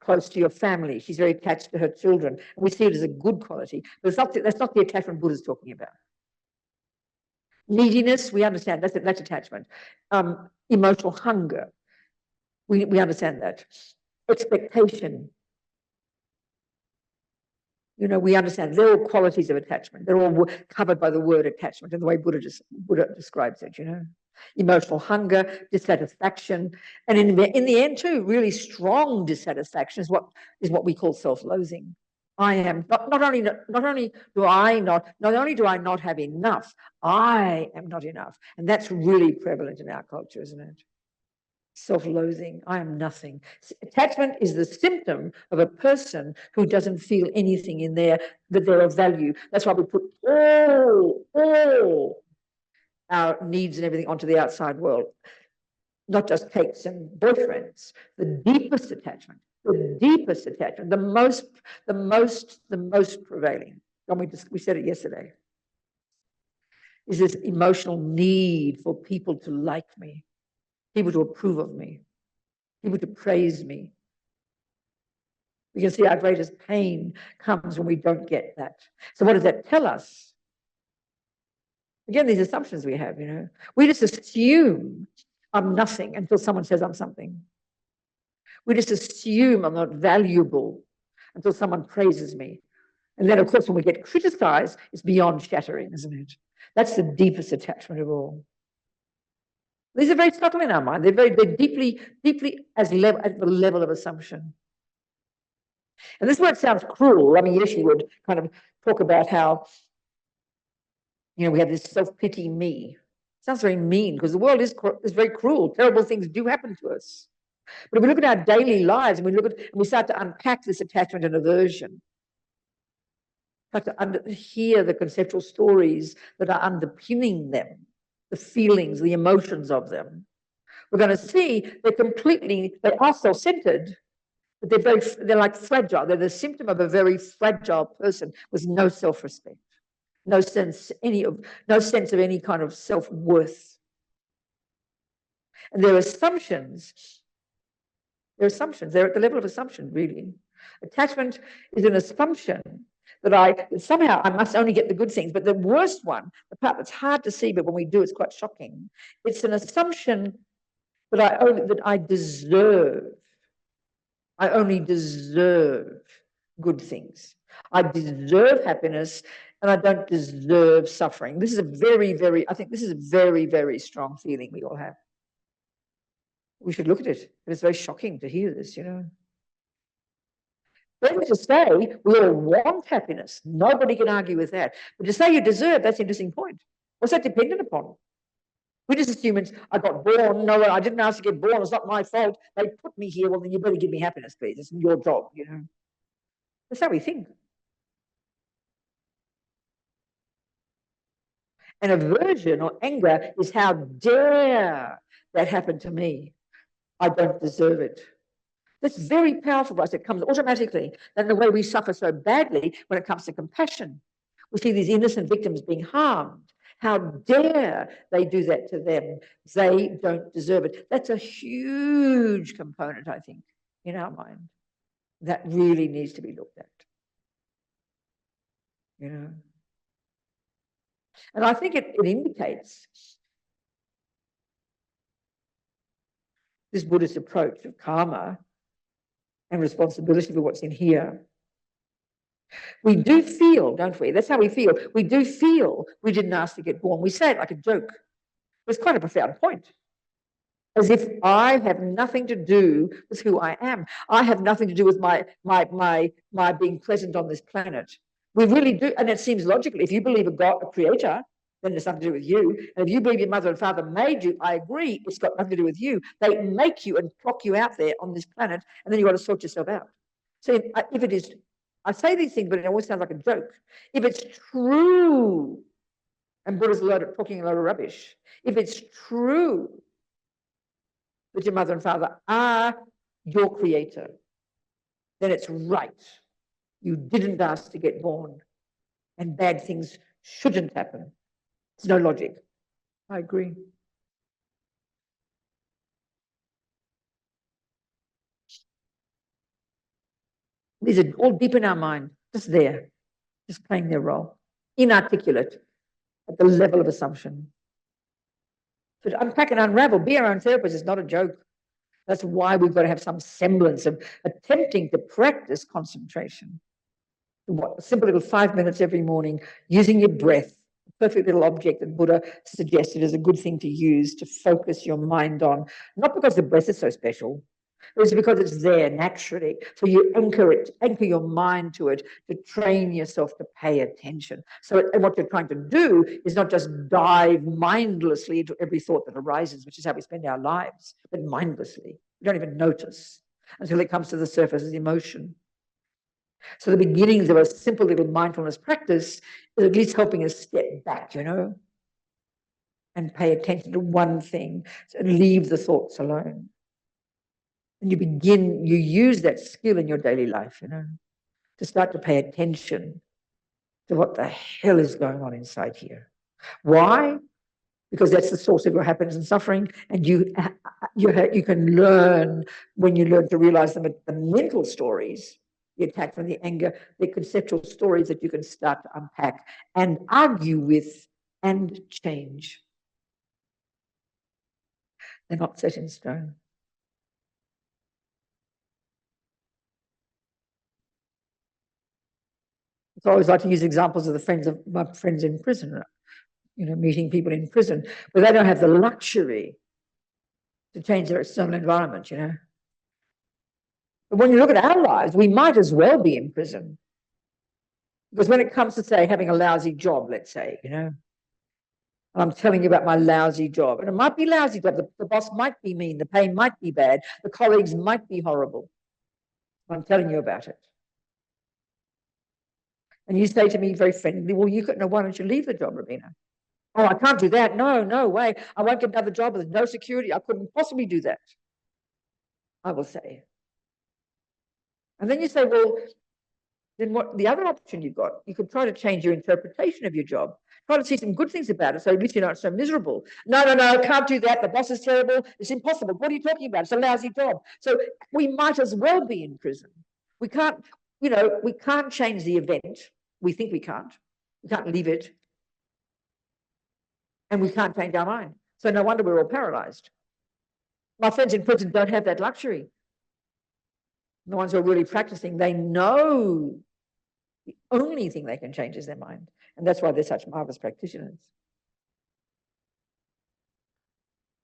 close to your family. She's very attached to her children. And we see it as a good quality, but that's not the attachment Buddha's talking about. Neediness, we understand that's attachment. Emotional hunger. We understand that. Expectation. You know, we understand they're all qualities of attachment. They're all covered by the word attachment and the way Buddha describes it, you know. Emotional hunger, dissatisfaction, and in the end too, really strong dissatisfaction is what we call self-loathing. I am not only do I not have enough, I am not enough. And that's really prevalent in our culture, isn't it? Self-loathing, I am nothing. Attachment is the symptom of a person who doesn't feel anything in there, that they're of value. That's why we put all our needs and everything onto the outside world, not just cakes and boyfriends. The deepest attachment, the most prevailing, and we said it yesterday, is this emotional need for people to like me, people to approve of me, people to praise me. We can see our greatest pain comes when we don't get that. So what does that tell us? Again, these assumptions we have, you know. We just assume I'm nothing until someone says I'm something. We just assume I'm not valuable until someone praises me. And then, of course, when we get criticized, it's beyond shattering, isn't it? That's the deepest attachment of all. These are very subtle in our mind. They're deeply at the level of assumption. And this word sounds cruel. I mean, yes, you would kind of talk about how we have this self-pity me. Sounds very mean because the world is very cruel. Terrible things do happen to us. But if we look at our daily lives and we start to unpack this attachment and aversion, start to hear the conceptual stories that are underpinning them, the feelings, the emotions of them, we're going to see they are self-centered, but they're like fragile. They're the symptom of a very fragile person with no self-respect, no sense of any kind of self-worth. And their assumptions, they're at the level of assumption, really. Attachment is an assumption that somehow I must only get the good things. But the worst one, the part that's hard to see, but when we do, it's quite shocking. It's an assumption that I deserve. I only deserve good things. I deserve happiness, and I don't deserve suffering. This is a very, very, I think this is a very, very strong feeling we all have. We should look at it. It's very shocking to hear this, But to say we all want happiness, nobody can argue with that. But to say you deserve, that's an interesting point. What's that dependent upon? We just assume I got born. No, I didn't ask to get born. It's not my fault. They put me here. Well, then you better give me happiness, please. It's your job, That's how we think. And aversion or anger is how dare that happen to me. I don't deserve it. That's very powerful for us. It comes automatically. And the way we suffer so badly when it comes to compassion. We see these innocent victims being harmed. How dare they do that to them? They don't deserve it. That's a huge component, I think, in our mind. That really needs to be looked at. And I think it indicates this Buddhist approach of karma and responsibility for what's in here. We do feel, don't we? That's how we feel. We do feel we didn't ask to get born. We say it like a joke. It's quite a profound point. As if I have nothing to do with who I am. I have nothing to do with my being present on this planet. We really do, and it seems logical. If you believe a God, a creator, then there's something to do with you. And if you believe your mother and father made you, I agree, it's got nothing to do with you. They make you and plop you out there on this planet, and then you've got to sort yourself out. So if it is, I say these things, but it always sounds like a joke. If it's true, and Buddha's talking a lot of rubbish, if it's true that your mother and father are your creator, then it's right. You didn't ask to get born, and bad things shouldn't happen. There's no logic. I agree. These are all deep in our mind, just there, just playing their role. Inarticulate at the level of assumption. So to unpack and unravel, be our own therapist is not a joke. That's why we've got to have some semblance of attempting to practice concentration. A simple little 5 minutes every morning, using your breath, a perfect little object that Buddha suggested is a good thing to use to focus your mind on, not because the breath is so special, it's because it's there naturally. So you anchor your mind to it to train yourself to pay attention. And what you're trying to do is not just dive mindlessly into every thought that arises, which is how we spend our lives, but mindlessly. You don't even notice until it comes to the surface as emotion. So the beginnings of a simple little mindfulness practice is at least helping us step back, and pay attention to one thing and leave the thoughts alone. And you use that skill in your daily life, to start to pay attention to what the hell is going on inside here. Why? Because that's the source of your happiness and suffering. And you can learn, when you learn to realize the mental stories, the attachment, the anger, the conceptual stories that you can start to unpack and argue with and change. They're not set in stone. So I always like to use examples of my friends in prison, meeting people in prison, where they don't have the luxury to change their external environment, But when you look at our lives, we might as well be in prison. Because when it comes to, say, having a lousy job, let's say, And I'm telling you about my lousy job. And it might be a lousy job. The boss might be mean. The pay might be bad. The colleagues might be horrible. I'm telling you about it. And you say to me very friendly, well, why don't you leave the job, Robina? Oh, I can't do that. No way. I won't get another job with no security. I couldn't possibly do that. I will say. And then you say, well, then what the other option you've got, you could try to change your interpretation of your job. Try to see some good things about it, so at least you're not so miserable. No, I can't do that. The boss is terrible. It's impossible. What are you talking about? It's a lousy job. So we might as well be in prison. We can't, we can't change the event. We think we can't. We can't leave it. And we can't change our mind. So no wonder we're all paralyzed. My friends in prison don't have that luxury. The ones who are really practicing, they know the only thing they can change is their mind. And that's why they're such marvelous practitioners.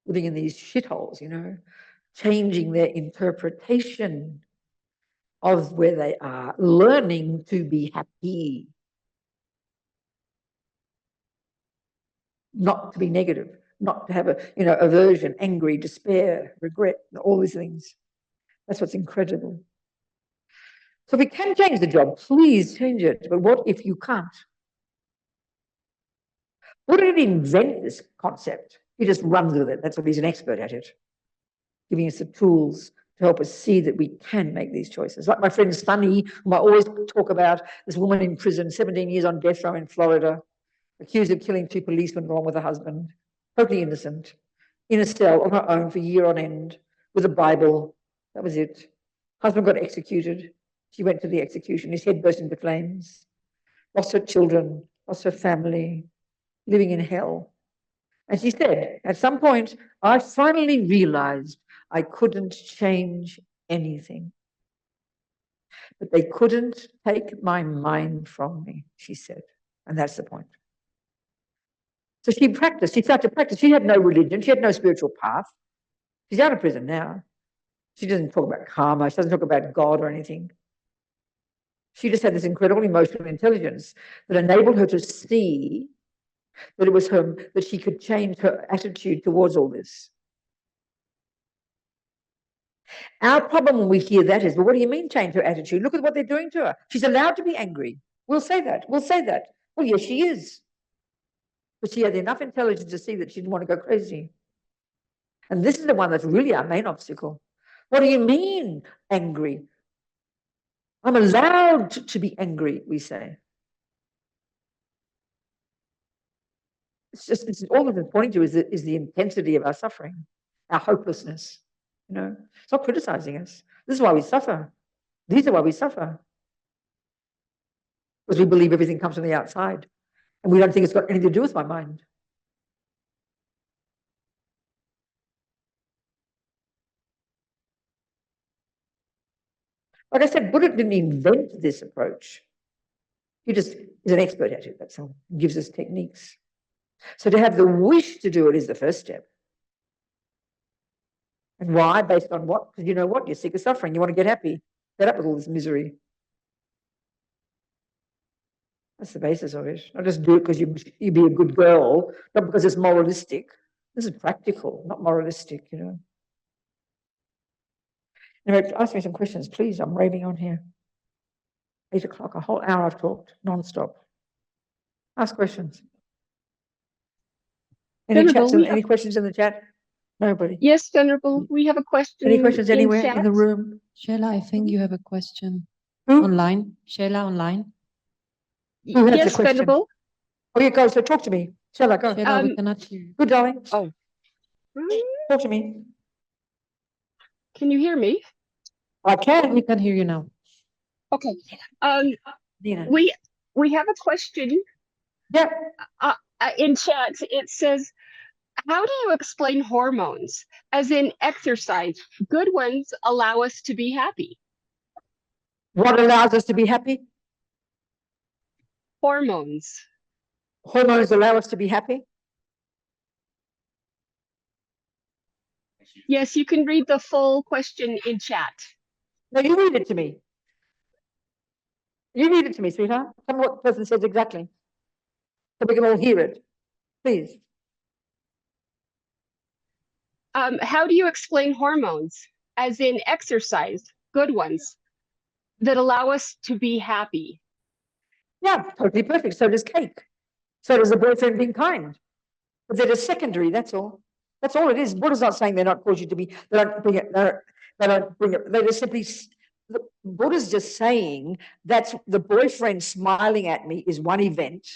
Living in these shitholes, changing their interpretation of where they are, learning to be happy, not to be negative, not to have aversion, angry, despair, regret, all these things. That's what's incredible. So if we can change the job, please change it. But what if you can't? Buddha didn't invent this concept. He just runs with it. That's what he's an expert at it, giving us the tools to help us see that we can make these choices. Like my friend Sunny, whom I always talk about, this woman in prison, 17 years on death row in Florida, accused of killing 2 policemen along with her husband, totally innocent, in a cell on her own for a year on end, with a Bible. That was it. Husband got executed. She went to the execution. His head burst into flames. Lost her children, lost her family, living in hell. And she said, at some point, I finally realized I couldn't change anything. But they couldn't take my mind from me, she said. And that's the point. So she practiced. She started to practice. She had no religion. She had no spiritual path. She's out of prison now. She doesn't talk about karma. She doesn't talk about God or anything. She just had this incredible emotional intelligence that enabled her to see that it was her, that she could change her attitude towards all this. Our problem when we hear that is, well, what do you mean change her attitude? Look at what they're doing to her. She's allowed to be angry. We'll say that. We'll say that. Well, yes, she is. But she had enough intelligence to see that she didn't want to go crazy. And this is the one that's really our main obstacle. What do you mean angry? I'm allowed to be angry, we say. It's all that it's pointing to is the intensity of our suffering, our hopelessness. It's not criticizing us. This is why we suffer. These are why we suffer. Because we believe everything comes from the outside. And we don't think it's got anything to do with my mind. Like I said, Buddha didn't invent this approach. He just is an expert at it, that's all. He gives us techniques. So to have the wish to do it is the first step. And why? Based on what? Because you know what? You're sick of suffering. You want to get happy. Get up with all this misery. That's the basis of it. Not just do it because you be a good girl, not because it's moralistic. This is practical, not moralistic, Anyway, ask me some questions, please. I'm raving on here. 8 o'clock, a whole hour I've talked, non-stop. Ask questions. Any questions in the chat? Nobody. Yes, Venerable, we have a question. Any questions anywhere in the room? Sheila, I think you have a question. Online. Sheila, online. Who has yes, a question? Venerable. Oh, you go. So talk to me. Sheila, go. Sheila, we cannot hear you. Good, darling. Oh. Talk to me. Can you hear me? I can. We can hear you now. Okay. Nina. We have a question. Yeah. In chat, it says, how do you explain hormones? As in exercise, good ones allow us to be happy. What allows us to be happy? Hormones. Hormones allow us to be happy? Yes, you can read the full question in chat. No, you read it to me. You read it to me, sweetheart. Tell me what the person says exactly. So we can all hear it. Please. How do you explain hormones, as in exercise, good ones, that allow us to be happy? Yeah, totally perfect. So does cake. So does the boyfriend being kind. But they're just secondary, that's all. That's all it is. Buddha's not saying they're not cause you to be, they don't bring it, they don't bring it, they just simply, Buddha's just saying that's the boyfriend smiling at me is one event.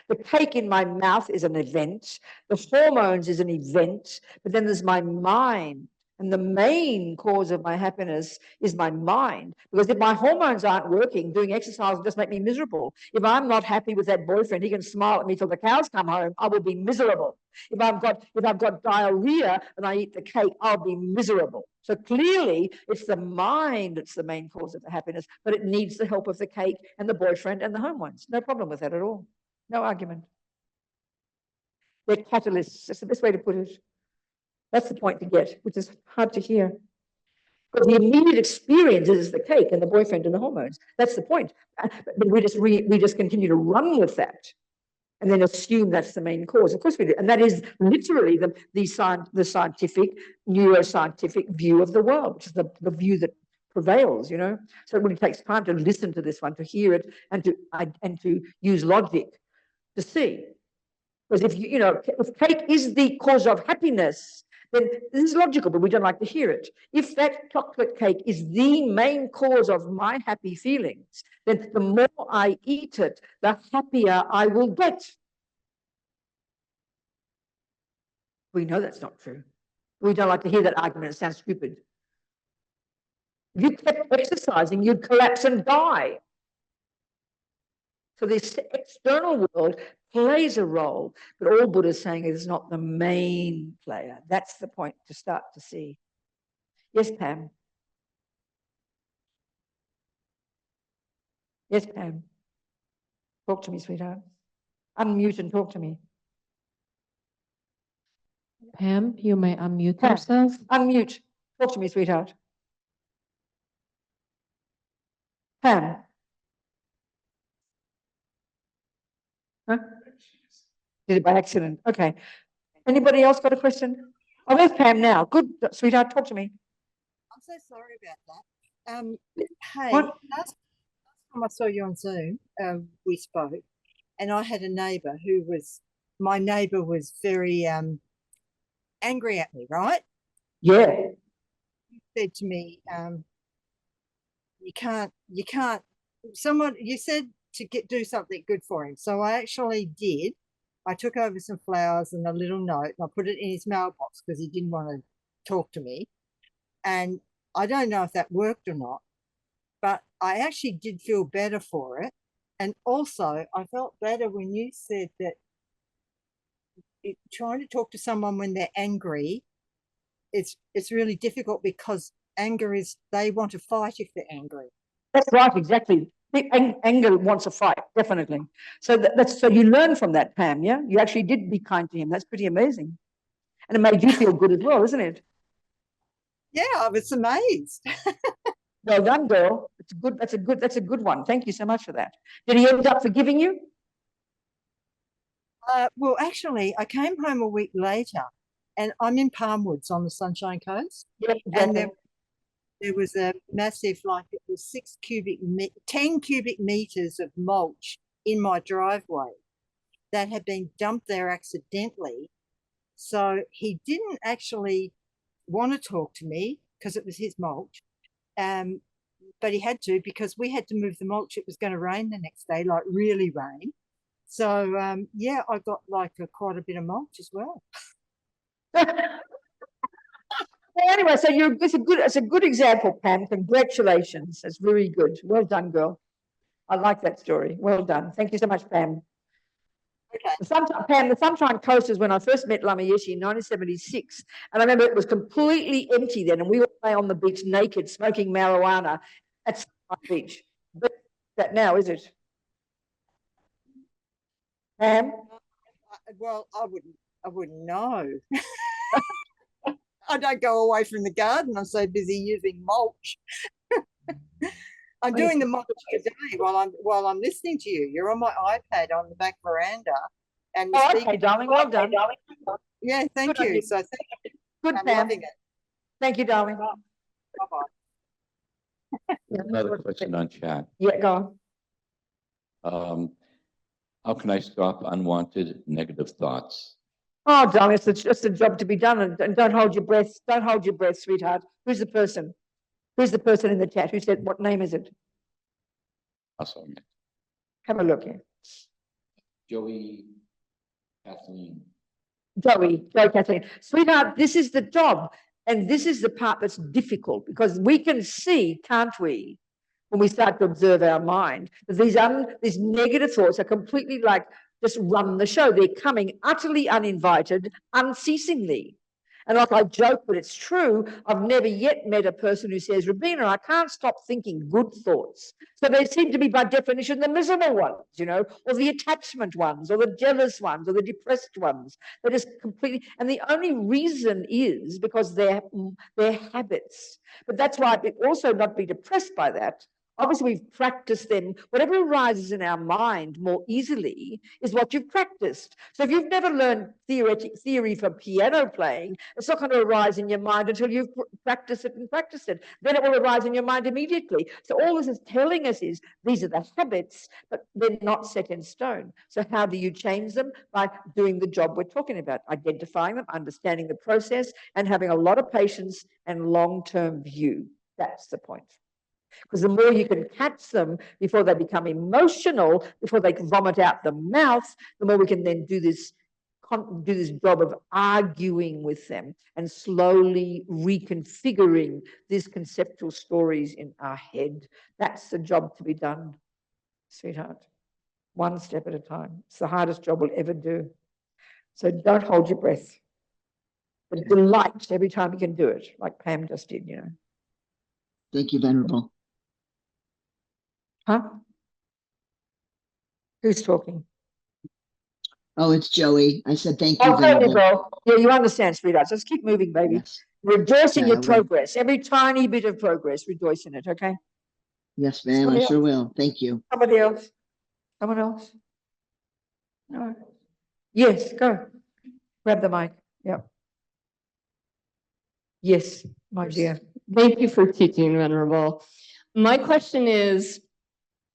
The cake in my mouth is an event. The hormones is an event. But then there's my mind. And the main cause of my happiness is my mind. Because if my hormones aren't working, doing exercise will just make me miserable. If I'm not happy with that boyfriend, he can smile at me till the cows come home, I will be miserable. If I've got diarrhea and I eat the cake, I'll be miserable. So clearly it's the mind that's the main cause of the happiness, but it needs the help of the cake and the boyfriend and the hormones. No problem with that at all. No argument. They're catalysts. That's the best way to put it. That's the point to get, which is hard to hear. Because the immediate experience is the cake and the boyfriend and the hormones. That's the point. But we just continue to run with that and then assume that's the main cause. Of course we do. And that is literally the scientific, neuroscientific view of the world, which is the view that prevails, you know. So it really takes time to listen to this one, to hear it, and to use logic to see. Because if cake is the cause of happiness, then this is logical, but we don't like to hear it. If that chocolate cake is the main cause of my happy feelings, then the more I eat it, the happier I will get. We know that's not true. We don't like to hear that argument. It sounds stupid. If you kept exercising, you'd collapse and die. So this external world plays a role, but all Buddha is saying is not the main player. That's the point to start to see. Yes, Pam. Yes, Pam. Talk to me, sweetheart. Unmute and talk to me. Pam, you may unmute Pam, yourself. Unmute. Talk to me, sweetheart. Pam. Huh? Did it by accident. Okay. Anybody else got a question? Oh, there's Pam now. Good, sweetheart. Talk to me. I'm so sorry about that. Hey, What? last time I saw you on Zoom, we spoke, and I had a neighbour my neighbour was very angry at me, right? Yeah. He said to me, you can't, you said to do something good for him. So I actually did. I took over some flowers and a little note, and I put it in his mailbox because he didn't want to talk to me. And I don't know if that worked or not, but I actually did feel better for it. And also I felt better when you said that trying to talk to someone when they're angry, it's really difficult because anger is, they want to fight if they're angry. That's right, exactly. Anger wants a fight, definitely. So so you learn from that, Pam, yeah? You actually did be kind to him. That's pretty amazing. And it made you feel good as well, isn't it? Yeah, I was amazed. Well done, girl. It's good. That's a good one. Thank you so much for that. Did he end up forgiving you? Well, actually, I came home a week later, and I'm in Palmwoods on the Sunshine Coast. Yeah, And there was a massive, like it was 10 cubic meters of mulch in my driveway that had been dumped there accidentally. So he didn't actually want to talk to me because it was his mulch. But he had to, because we had to move the mulch. It was going to rain the next day, like really rain. So yeah, I got like quite a bit of mulch as well. Well, anyway, so it's a good example, Pam. Congratulations. That's very good. Well done, girl. I like that story. Well done. Thank you so much, Pam. Okay. Pam, the Sunshine Coast is when I first met Lama Yeshe in 1976. And I remember it was completely empty then, and we all lay on the beach naked, smoking marijuana at Sunshine Beach. But that now, is it? Pam? Well, I wouldn't know. I don't go away from the garden. I'm so busy using mulch. I'm doing the mulch today while I'm listening to you. You're on my iPad on the back veranda, and okay, darling. Well done. Yeah, thank you. So Good, I'm Pam. loving it. Thank you, darling. Bye-bye. Another question on chat. Yeah, go on. How can I stop unwanted negative thoughts? Oh, darling, it's a job to be done. And don't hold your breath. Don't hold your breath, sweetheart. Who's the person? Who's the person in the chat? Who said, what name is it? Also, Have a look here. Joey, Kathleen. Joey, Kathleen. Sweetheart, this is the job. And this is the part that's difficult because we can see, can't we, when we start to observe our mind, that these negative thoughts are completely like just run the show. They're coming utterly uninvited, unceasingly. And like I joke, but it's true, I've never yet met a person who says, Robina, I can't stop thinking good thoughts. So they seem to be, by definition, the miserable ones, you know, or the attachment ones, or the jealous ones, or the depressed ones. They're just completely, and the only reason is because they're habits. But that's why I'd also not be depressed by that. Obviously, we've practiced them. Whatever arises in our mind more easily is what you've practiced. So if you've never learned theory for piano playing, it's not going to arise in your mind until you've practiced it and practiced it. Then it will arise in your mind immediately. So all this is telling us is these are the habits, but they're not set in stone. So how do you change them? By doing the job we're talking about, identifying them, understanding the process, and having a lot of patience and long-term view. That's the point. Because the more you can catch them before they become emotional, before they vomit out the mouth, the more we can then do this job of arguing with them and slowly reconfiguring these conceptual stories in our head. That's the job to be done, sweetheart. One step at a time. It's the hardest job we'll ever do. So don't hold your breath. But delight every time you can do it, like Pam just did, you know. Thank you, Venerable. Huh? Who's talking? Oh, it's Joey. I said thank you, Oh, there you Venerable. go. Yeah, you understand, sweetheart. Just keep moving, baby. Yes. Rejoice in Yeah, your I will. progress. Every tiny bit of progress, rejoice in it, okay? Yes, ma'am. I Somebody sure else? will. Thank you. Somebody else? Someone else? No. Yes, go. Grab the mic. Yeah. Yes, my dear. Thank you for teaching, Venerable. My question is,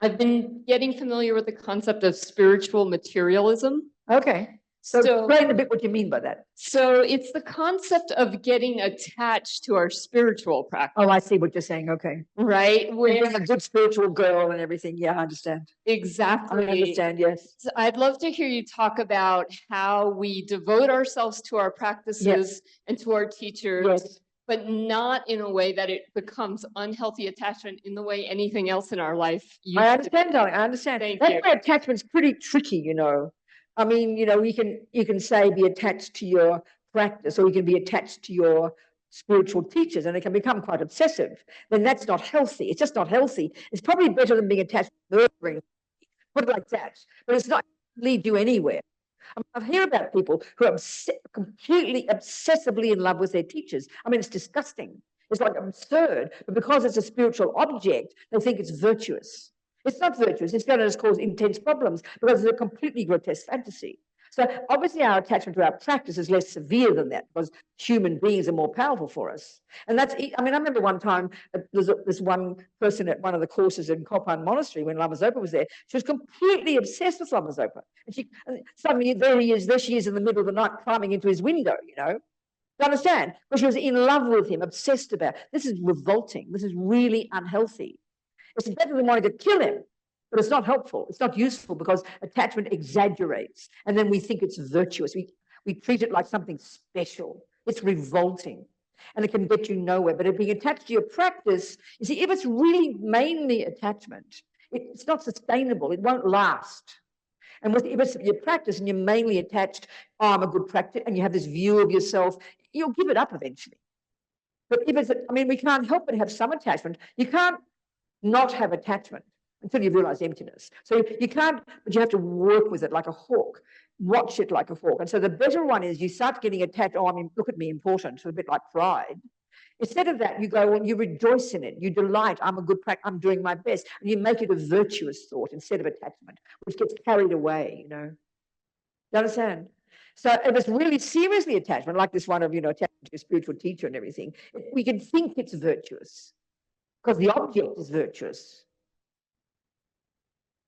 I've been getting familiar with the concept of spiritual materialism. Okay. So explain a bit what you mean by that. So it's the concept of getting attached to our spiritual practice. Oh, I see what you're saying. Okay. Right? We're a good spiritual girl and everything. Yeah, I understand. Exactly. I understand, yes. So I'd love to hear you talk about how we devote ourselves to our practices and to our teachers. Yes. But not in a way that it becomes unhealthy attachment in the way anything else in our life used I to understand, darling. I understand. Thank That's you. where attachment's pretty tricky, you know. I mean, you know, you can say be attached to your practice, or you can be attached to your spiritual teachers, and it can become quite obsessive. Then that's not healthy. It's just not healthy. It's probably better than being attached to murdering. Put it like that. But it's not lead you anywhere. I hear about people who are completely obsessively in love with their teachers. I mean, it's disgusting. It's like absurd. But because it's a spiritual object, they think it's virtuous. It's not virtuous. It's going to just cause intense problems because it's a completely grotesque fantasy. So obviously our attachment to our practice is less severe than that because human beings are more powerful for us. And that's, I mean, I remember one time there's this one person at one of the courses in Copan Monastery when Lama Zopa was there. She was completely obsessed with Lama Zopa. And suddenly there she is in the middle of the night climbing into his window, you know. You understand? Because she was in love with him, obsessed about it. This is revolting. This is really unhealthy. It's better than wanting to kill him. But it's not helpful. It's not useful because attachment exaggerates. And then we think it's virtuous. We treat it like something special. It's revolting. And it can get you nowhere. But if being attached to your practice, you see, if it's really mainly attachment, it's not sustainable. It won't last. And if it's your practice and you're mainly attached, oh, I'm a good practice, and you have this view of yourself, you'll give it up eventually. But if it's, I mean, we can't help but have some attachment. You can't not have attachment until you realize emptiness. So you can't, but you have to work with it like a hawk, watch it like a hawk. And so the better one is you start getting attached, oh, I mean, look at me, important, so a bit like pride. Instead of that, you go, well, you rejoice in it, you delight, I'm a good practice, I'm doing my best, and you make it a virtuous thought instead of attachment, which gets carried away, you know. You understand? So if it's really seriously attachment, like this one of, attachment to a spiritual teacher and everything, we can think it's virtuous because the object is virtuous.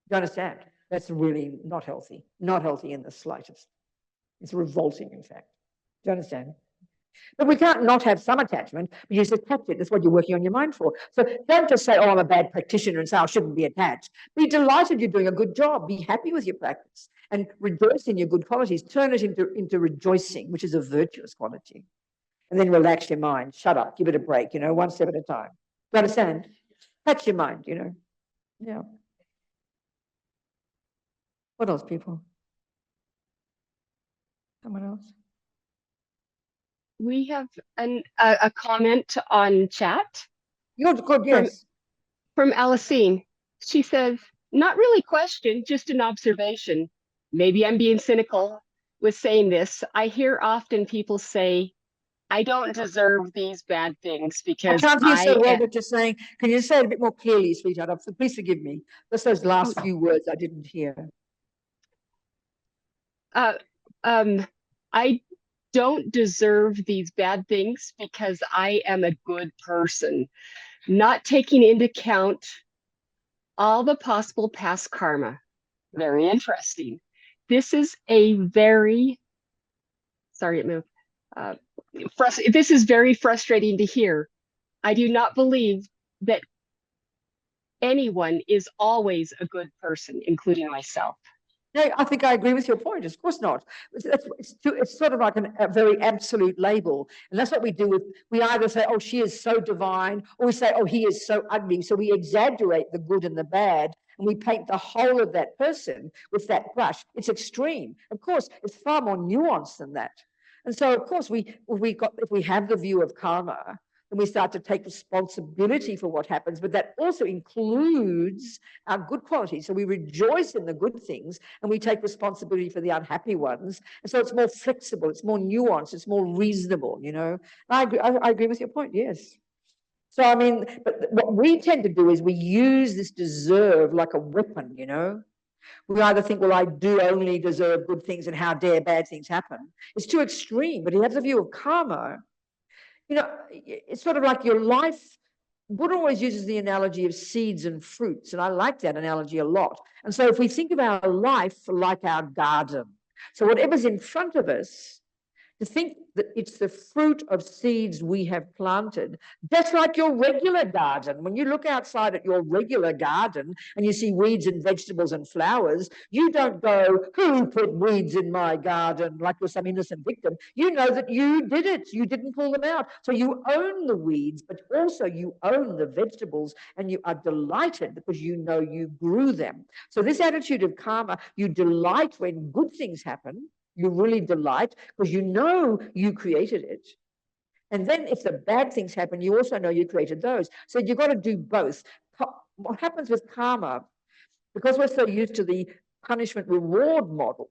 Do you understand? That's really not healthy in the slightest. It's revolting, in fact. Do you understand? But we can't not have some attachment, but you just attach it. That's what you're working on your mind for. So don't just say, oh, I'm a bad practitioner and say I shouldn't be attached. Be delighted you're doing a good job. Be happy with your practice and rejoice in your good qualities. Turn it into rejoicing, which is a virtuous quality. And then relax your mind. Shut up. Give it a break, one step at a time. Do you understand? Touch your mind, Yeah. What else, people? Someone else? We have a comment on chat You're good, yes. from Alicine. She says, not really question, just an observation. Maybe I'm being cynical with saying this. I hear often people say, I don't deserve these bad things I because can't hear so well am. what you're saying. Can you say it a bit more clearly, sweetheart? Please forgive me. Just those last few words I didn't hear. I don't deserve these bad things because I am a good person, not taking into account all the possible past karma. Very interesting. This is a very, sorry, it moved. This is very frustrating to hear. I do not believe that anyone is always a good person, including myself. No, I think I agree with your point. Of course not. It's sort of like a very absolute label. And that's what we do we either say, oh, she is so divine, or we say, oh, he is so ugly. So we exaggerate the good and the bad, and we paint the whole of that person with that brush. It's extreme. Of course, it's far more nuanced than that. And so, of course, if we have the view of karma, then we start to take responsibility for what happens, but that also includes our good qualities. So we rejoice in the good things and we take responsibility for the unhappy ones. And so it's more flexible, it's more nuanced, it's more reasonable, I agree with your point, yes. So, I mean, but what we tend to do is we use this deserve like a weapon, We either think, well, I do only deserve good things and how dare bad things happen. It's too extreme, but he has a view of karma. It's sort of like your life. Buddha always uses the analogy of seeds and fruits, and I like that analogy a lot. And so if we think of our life like our garden, so whatever's in front of us, to think that it's the fruit of seeds we have planted, just like your regular garden. When you look outside at your regular garden and you see weeds and vegetables and flowers, you don't go, who put weeds in my garden, like you're some innocent victim. You know that you did it. You didn't pull them out. So you own the weeds, but also you own the vegetables, and you are delighted because you know you grew them. So this attitude of karma, you delight when good things happen. You really delight because you know you created it. And then if the bad things happen, you also know you created those. So you've got to do both. What happens with karma, because we're so used to the punishment reward model,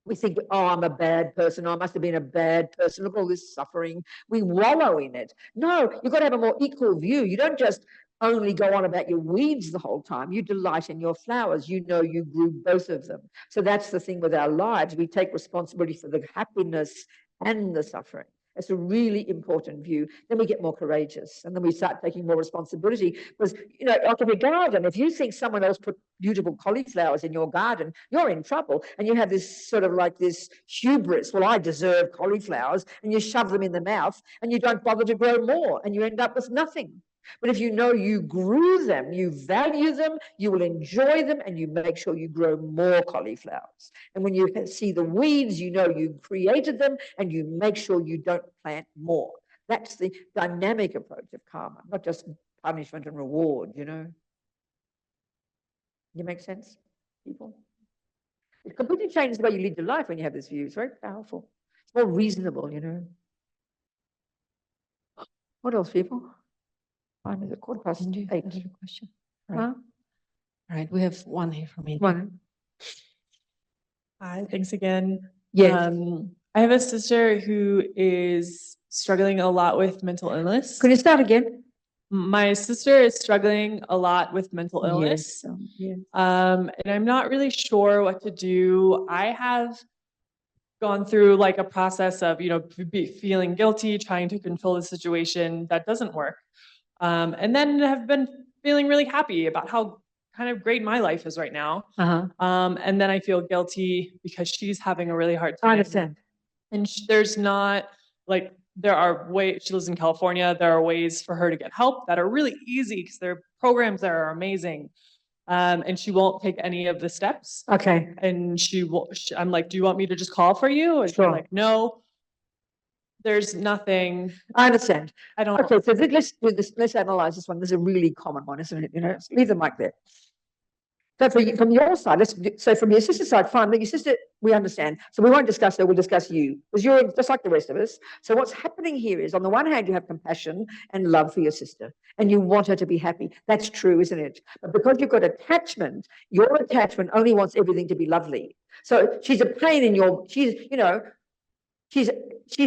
we think, oh, I'm a bad person. I must have been a bad person. Look at all this suffering. We wallow in it. No, you've got to have a more equal view. You don't just only go on about your weeds the whole time. You delight in your flowers. You know you grew both of them. So that's the thing with our lives. We take responsibility for the happiness and the suffering. It's a really important view. Then we get more courageous, and then we start taking more responsibility. Because, like in your garden, if you think someone else put beautiful cauliflowers in your garden, you're in trouble. And you have this sort of like this hubris, well, I deserve cauliflowers, and you shove them in the mouth, and you don't bother to grow more, and you end up with nothing. But if you know you grew them, you value them, you will enjoy them, and you make sure you grow more cauliflowers. And when you see the weeds, you know you created them, and you make sure you don't plant more. That's the dynamic approach of karma, not just punishment and reward, You make sense, people? It completely changes the way you lead your life when you have this view. It's very powerful. It's more reasonable, What else, people? Time is a 8:15. Another question. Huh? All right, we have one here from India. One. Hi, thanks again. Yes. I have a sister who is struggling a lot with mental illness. Can you start again? My sister is struggling a lot with mental illness. Yes. And I'm not really sure what to do. I have gone through like a process of, feeling guilty, trying to control the situation. That doesn't work. And then have been feeling really happy about how kind of great my life is right now. And then I feel guilty because she's having a really hard time. I understand. And there's not like, there are ways, she lives in California, there are ways for her to get help that are really easy because there are programs that are amazing. And she won't take any of the steps. Okay. And I'm like, do you want me to just call for you? And Sure. she's like, no, there's nothing. I understand. I don't. Okay, so let's do this. Let's analyze this one. This is a really common one, isn't it? Leave the mic there. So from your side, so from your sister's side, fine. But your sister, we understand. So we won't discuss her. We'll discuss you, because you're just like the rest of us. So what's happening here is, on the one hand, you have compassion and love for your sister, and you want her to be happy. That's true, isn't it? But because you've got attachment, your attachment only wants everything to be lovely. So she's a pain in your. She's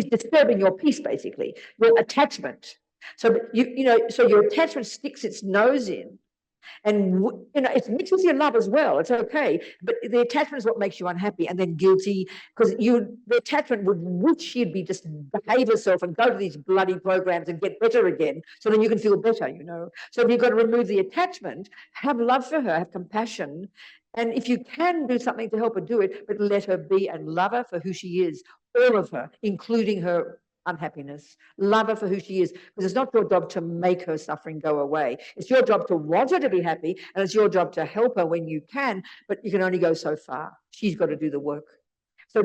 disturbing your peace, basically, your attachment. So so your attachment sticks its nose in, and it's mixed with your love as well. It's okay, but the attachment is what makes you unhappy, and then guilty, because the attachment would wish she'd be just behave herself and go to these bloody programs and get better again, so then you can feel better. So you've got to remove the attachment, have love for her, have compassion, and if you can do something to help her, do it, but let her be and love her for who she is, all of her, including her unhappiness. Love her for who she is, because it's not your job to make her suffering go away. It's your job to want her to be happy, and it's your job to help her when you can, but you can only go so far. She's got to do the work. So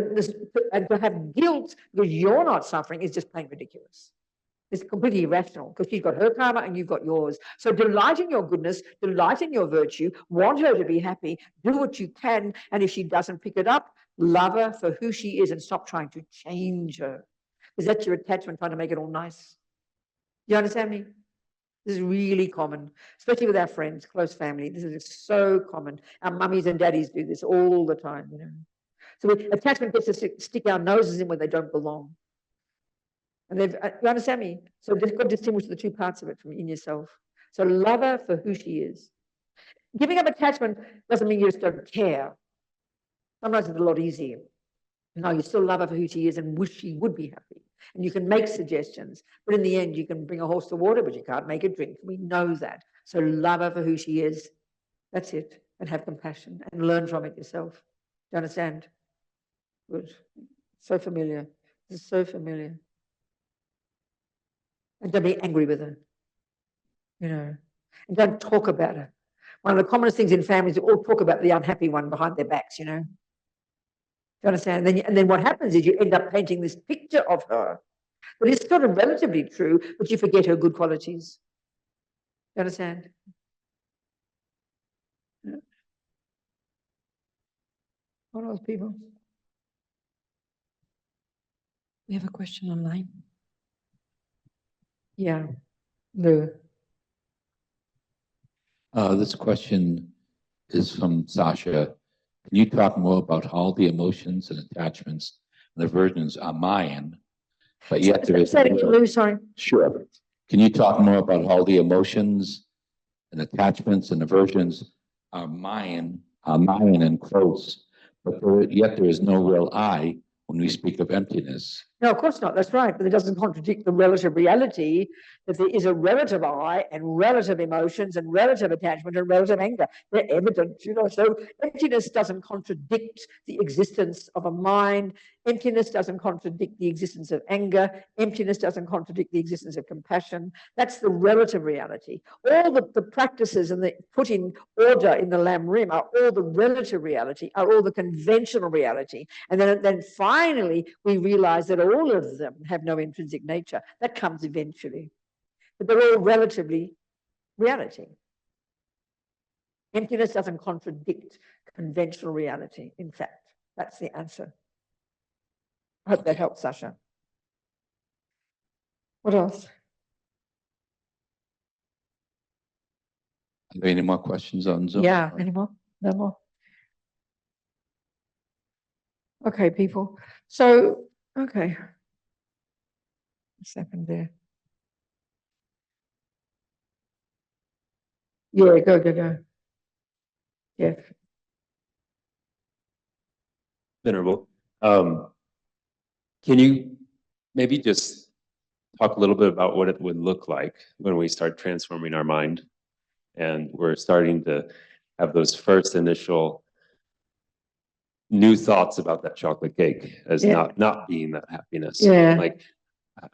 and to have guilt because you're not suffering is just plain ridiculous. It's completely irrational, because she's got her karma and you've got yours. So delight in your goodness, delight in your virtue, want her to be happy, do what you can, and if she doesn't pick it up, love her for who she is and stop trying to change her. Because that's your attachment, trying to make it all nice. You understand me? This is really common, especially with our friends, close family. This is so common. Our mummies and daddies do this all the time, So attachment gets us to stick our noses in where they don't belong. And you understand me? So you've got to distinguish the two parts of it from in yourself. So love her for who she is. Giving up attachment doesn't mean you just don't care. Sometimes it's a lot easier. No, you still love her for who she is and wish she would be happy. And you can make suggestions, but in the end, you can bring a horse to water, but you can't make it drink. We know that. So love her for who she is. That's it. And have compassion and learn from it yourself. Do you understand? Good. So familiar. This is so familiar. And don't be angry with her. And don't talk about her. One of the commonest things in families is all talk about the unhappy one behind their backs, Do you understand? And then what happens is you end up painting this picture of her, but it's sort of relatively true, but you forget her good qualities. You understand? Yeah. What else, people? We have a question online. Yeah. No. This question is from Sasha. Can you talk more about how the emotions and attachments and aversions are mine, but yet there is... Say it again, Lou, sorry. Sure. Can you talk more about how the emotions and attachments and aversions are mine and close, but yet there is no real I when we speak of emptiness? No, of course not. That's right. But it doesn't contradict the relative reality that there is a relative I and relative emotions and relative attachment and relative anger. They're evident, So emptiness doesn't contradict the existence of a mind. Emptiness doesn't contradict the existence of anger. Emptiness doesn't contradict the existence of compassion. That's the relative reality. All the practices and the put in order in the Lam Rim are all the relative reality, are all the conventional reality. And then finally, we realize that all of them have no intrinsic nature. That comes eventually. But they're all relatively reality. Emptiness doesn't contradict conventional reality. In fact, that's the answer. I hope that helps, Sasha. What else? Are there any more questions on Zoom? Yeah, any more? No more? Okay, people. So, okay. What's happened there? Yeah, go. Yeah. Venerable, Can you maybe just talk a little bit about what it would look like when we start transforming our mind and we're starting to have those first initial new thoughts about that chocolate cake as not being that happiness? Yeah. Like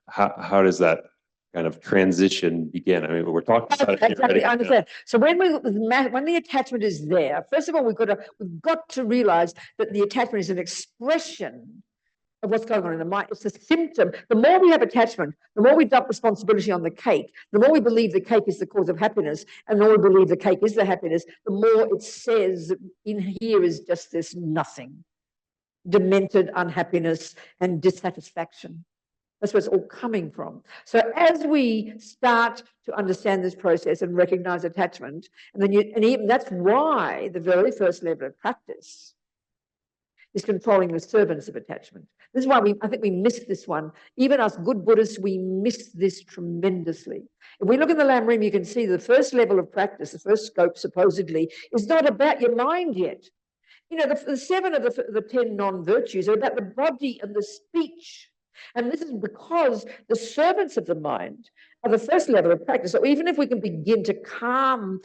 how does that kind of transition begin? I mean, we're talking about it Exactly, already. I understand. So when the attachment is there, first of all, we've got to realize that the attachment is an expression of what's going on in the mind. It's a symptom. The more we have attachment, the more we dump responsibility on the cake, the more we believe the cake is the cause of happiness, and the more we believe the cake is the happiness, the more it says that in here is just this nothing, demented unhappiness and dissatisfaction. That's where it's all coming from. So as we start to understand this process and recognize attachment, and even that's why the very first level of practice is controlling the servants of attachment. This is why I think we miss this one. Even us good Buddhists, we miss this tremendously. If we look in the Lam Rim, you can see the first level of practice, the first scope supposedly, is not about your mind yet. You know, the 7 of the 10 non-virtues are about the body and the speech. And this is because the servants of the mind are the first level of practice. So even if we can begin to calm,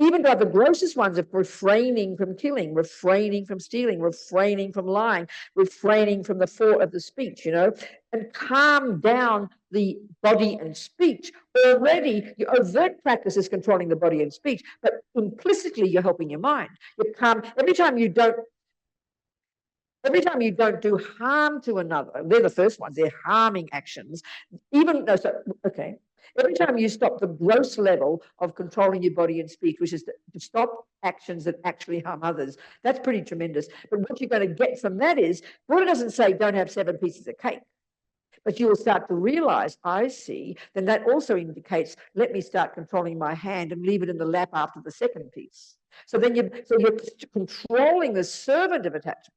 even by the grossest ones of refraining from killing, refraining from stealing, refraining from lying, refraining from the thought of the speech, you know, and calm down the body and speech, already your overt practice is controlling the body and speech, but implicitly you're helping your mind. You calm every time you don't do harm to another. They're the first ones. They're harming actions. Every time you stop the gross level of controlling your body and speech, which is to stop actions that actually harm others, that's pretty tremendous. But what you're going to get from that is, Buddha doesn't say don't have 7 pieces of cake. But you will start to realize, I see, then that also indicates, let me start controlling my hand and leave it in the lap after the second piece. So you're controlling the servant of attachment,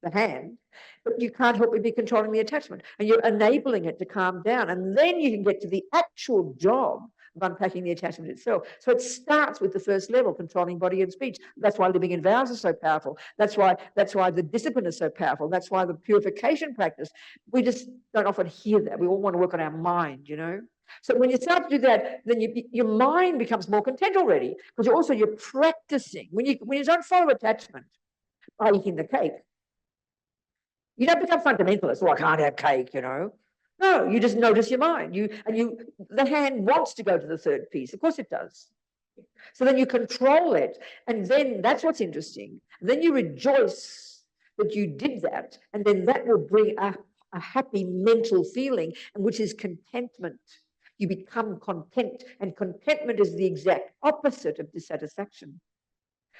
the hand, but you can't help but be controlling the attachment, and you're enabling it to calm down, and then you can get to the actual job of unpacking the attachment itself. So it starts with the first level, controlling body and speech. That's why living in vows is so powerful. That's why the discipline is so powerful. That's why the purification practice, we just don't often hear that. We all want to work on our mind, you know. So when you start to do that, then your mind becomes more content already, because you're practicing. When you don't follow attachment by eating the cake, you don't become fundamentalist. Oh, I can't have cake, you know. No, you just notice your mind. The hand wants to go to the third piece. Of course it does. So then you control it. And then that's what's interesting. Then you rejoice that you did that. And then that will bring a happy mental feeling, which is contentment. You become content. And contentment is the exact opposite of dissatisfaction.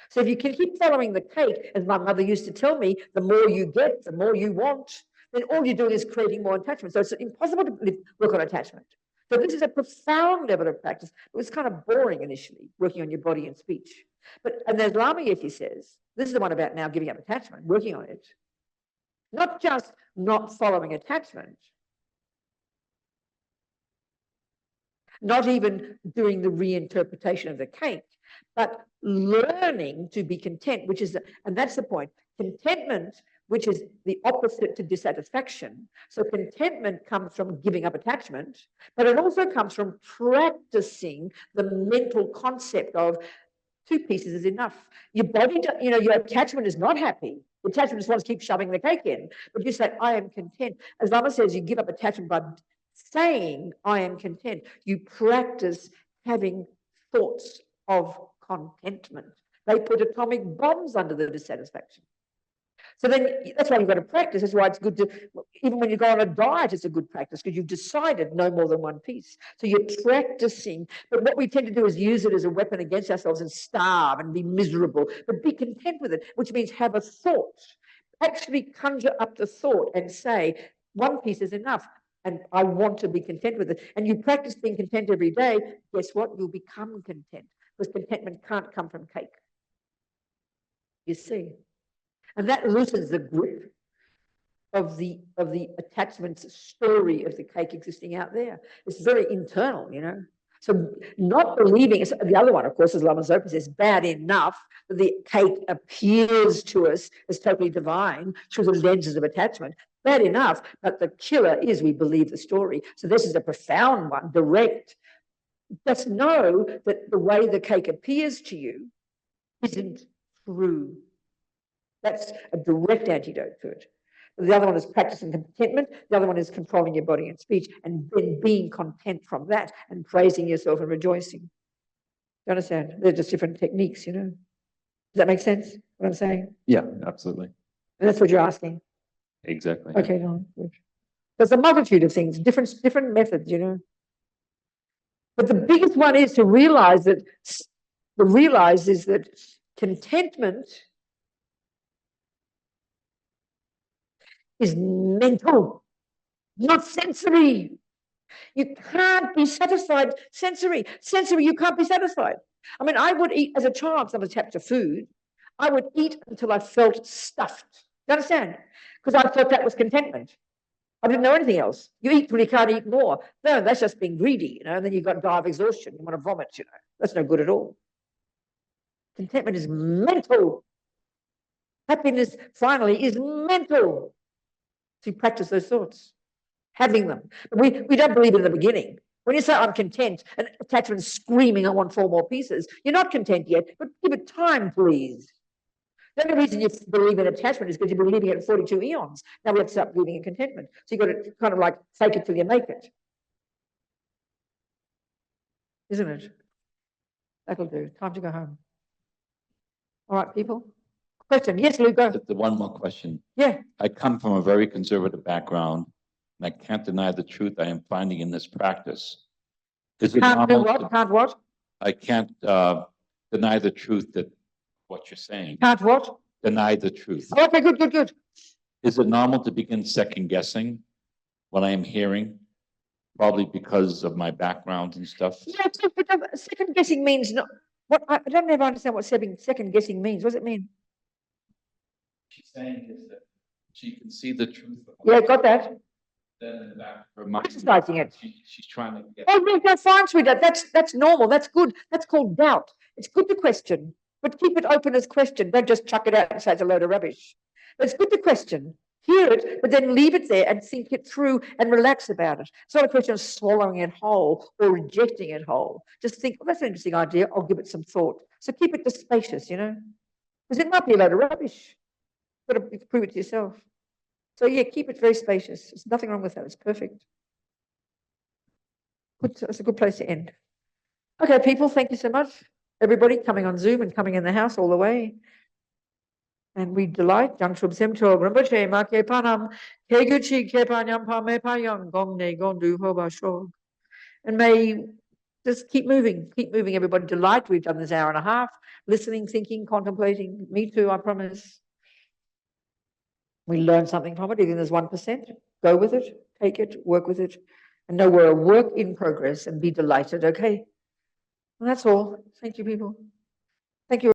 So if you can keep following the cake, as my mother used to tell me, the more you get, the more you want, then all you're doing is creating more attachment. So it's impossible to work on attachment. So this is a profound level of practice. It was kind of boring initially, working on your body and speech. And as Lama Yeti says, this is the one about now giving up attachment, working on it. Not just not following attachment, not even doing the reinterpretation of the cake, but learning to be content, and that's the point. Contentment, which is the opposite to dissatisfaction. So contentment comes from giving up attachment, but it also comes from practicing the mental concept of 2 pieces is enough. Your body, your attachment is not happy. The attachment just wants to keep shoving the cake in. But you say, I am content. As Lama says, you give up attachment by saying, I am content. You practice having thoughts of contentment. They put atomic bombs under the dissatisfaction. So then that's why you've got to practice. That's why it's good to, even when you go on a diet, it's a good practice because you've decided no more than 1 piece. So you're practicing. But what we tend to do is use it as a weapon against ourselves and starve and be miserable, but be content with it, which means have a thought. Actually conjure up the thought and say, 1 piece is enough. And I want to be content with it. And you practice being content every day, guess what? You'll become content. Because contentment can't come from cake. You see? And that loosens the grip of the attachment's story of the cake existing out there. It's very internal, you know. So not believing, the other one, of course, as Lama Zopa says, bad enough that the cake appears to us as totally divine through the lenses of attachment. bad enough, but the killer is we believe the story. So this is a profound one, direct. Just know that the way the cake appears to you isn't true. That's a direct antidote to it. The other one is practicing contentment. The other one is controlling your body and speech and then being content from that and praising yourself and rejoicing. You understand? They're just different techniques, you know. Does that make sense, what I'm saying? Yeah, absolutely. And that's what you're asking. Exactly. Okay, no, good. There's a multitude of things, different methods, you know. But the biggest one is to realize that contentment is mental, not sensory. You can't be satisfied sensory. Sensory, you can't be satisfied. I mean, I would eat as a child, some attached to food. I would eat until I felt stuffed. You understand? Because I thought that was contentment. I didn't know anything else. You eat till you can't eat more. No, that's just being greedy, you know, and then you've got die of exhaustion. You want to vomit, you know. That's no good at all. Contentment is mental. Happiness, finally, is mental. So you practice those thoughts, having them. But we don't believe it in the beginning. When you say, I'm content, and attachment screaming, I want 4 more pieces, you're not content yet, but give it time, please. The only reason you believe in attachment is because you've been believing it for 42 eons. Now we have to start believing in contentment. So you've got to kind of like fake it till you make it. Isn't it? That'll do. Time to go home. All right, people. Question. Yes, Lou, go. The one more question. Yeah. I come from a very conservative background, and I can't deny the truth I am finding in this practice. Is it Can't do normal what? to- Can't what? I can't deny the truth that what you're saying. Can't what? Deny the truth. Oh, okay, good, good, good. Is it normal to begin second guessing what I am hearing? Probably because of my background and stuff. Yeah, but second guessing means not. What I don't ever understand what second guessing means. What does it mean? She's saying is that she can see the truth. Yeah, got that. Then in the back of her mind, Exercising it. she's trying to get. Oh, no, that's fine, sweetheart. That's normal. That's good. That's called doubt. It's good to question, but keep it open as question. Don't just chuck it out and say it's a load of rubbish. But it's good to question. Hear it, but then leave it there and think it through and relax about it. It's not a question of swallowing it whole or rejecting it whole. Just think, oh, that's an interesting idea. I'll give it some thought. So keep it just spacious, you know, because it might be a load of rubbish. You've got to prove it to yourself. So yeah, keep it very spacious. There's nothing wrong with that. It's perfect. It's a good place to end. Okay, people, thank you so much. Everybody coming on Zoom and coming in the house all the way. And we delight Jangshub Semcho, Rinpoche, Ma Ke Panam, Ke Guchi, Ke Panyam Pa Me Pa Yang, Gong Ne Gong Du Ho Ba Shog. And may just keep moving, everybody. Delight. We've done this hour and a half, listening, thinking, contemplating. Me too, I promise. We learn something from it, even there's 1%. Go with it, take it, work with it, and know we're a work in progress and be delighted, okay? And that's all. Thank you, people. Thank you.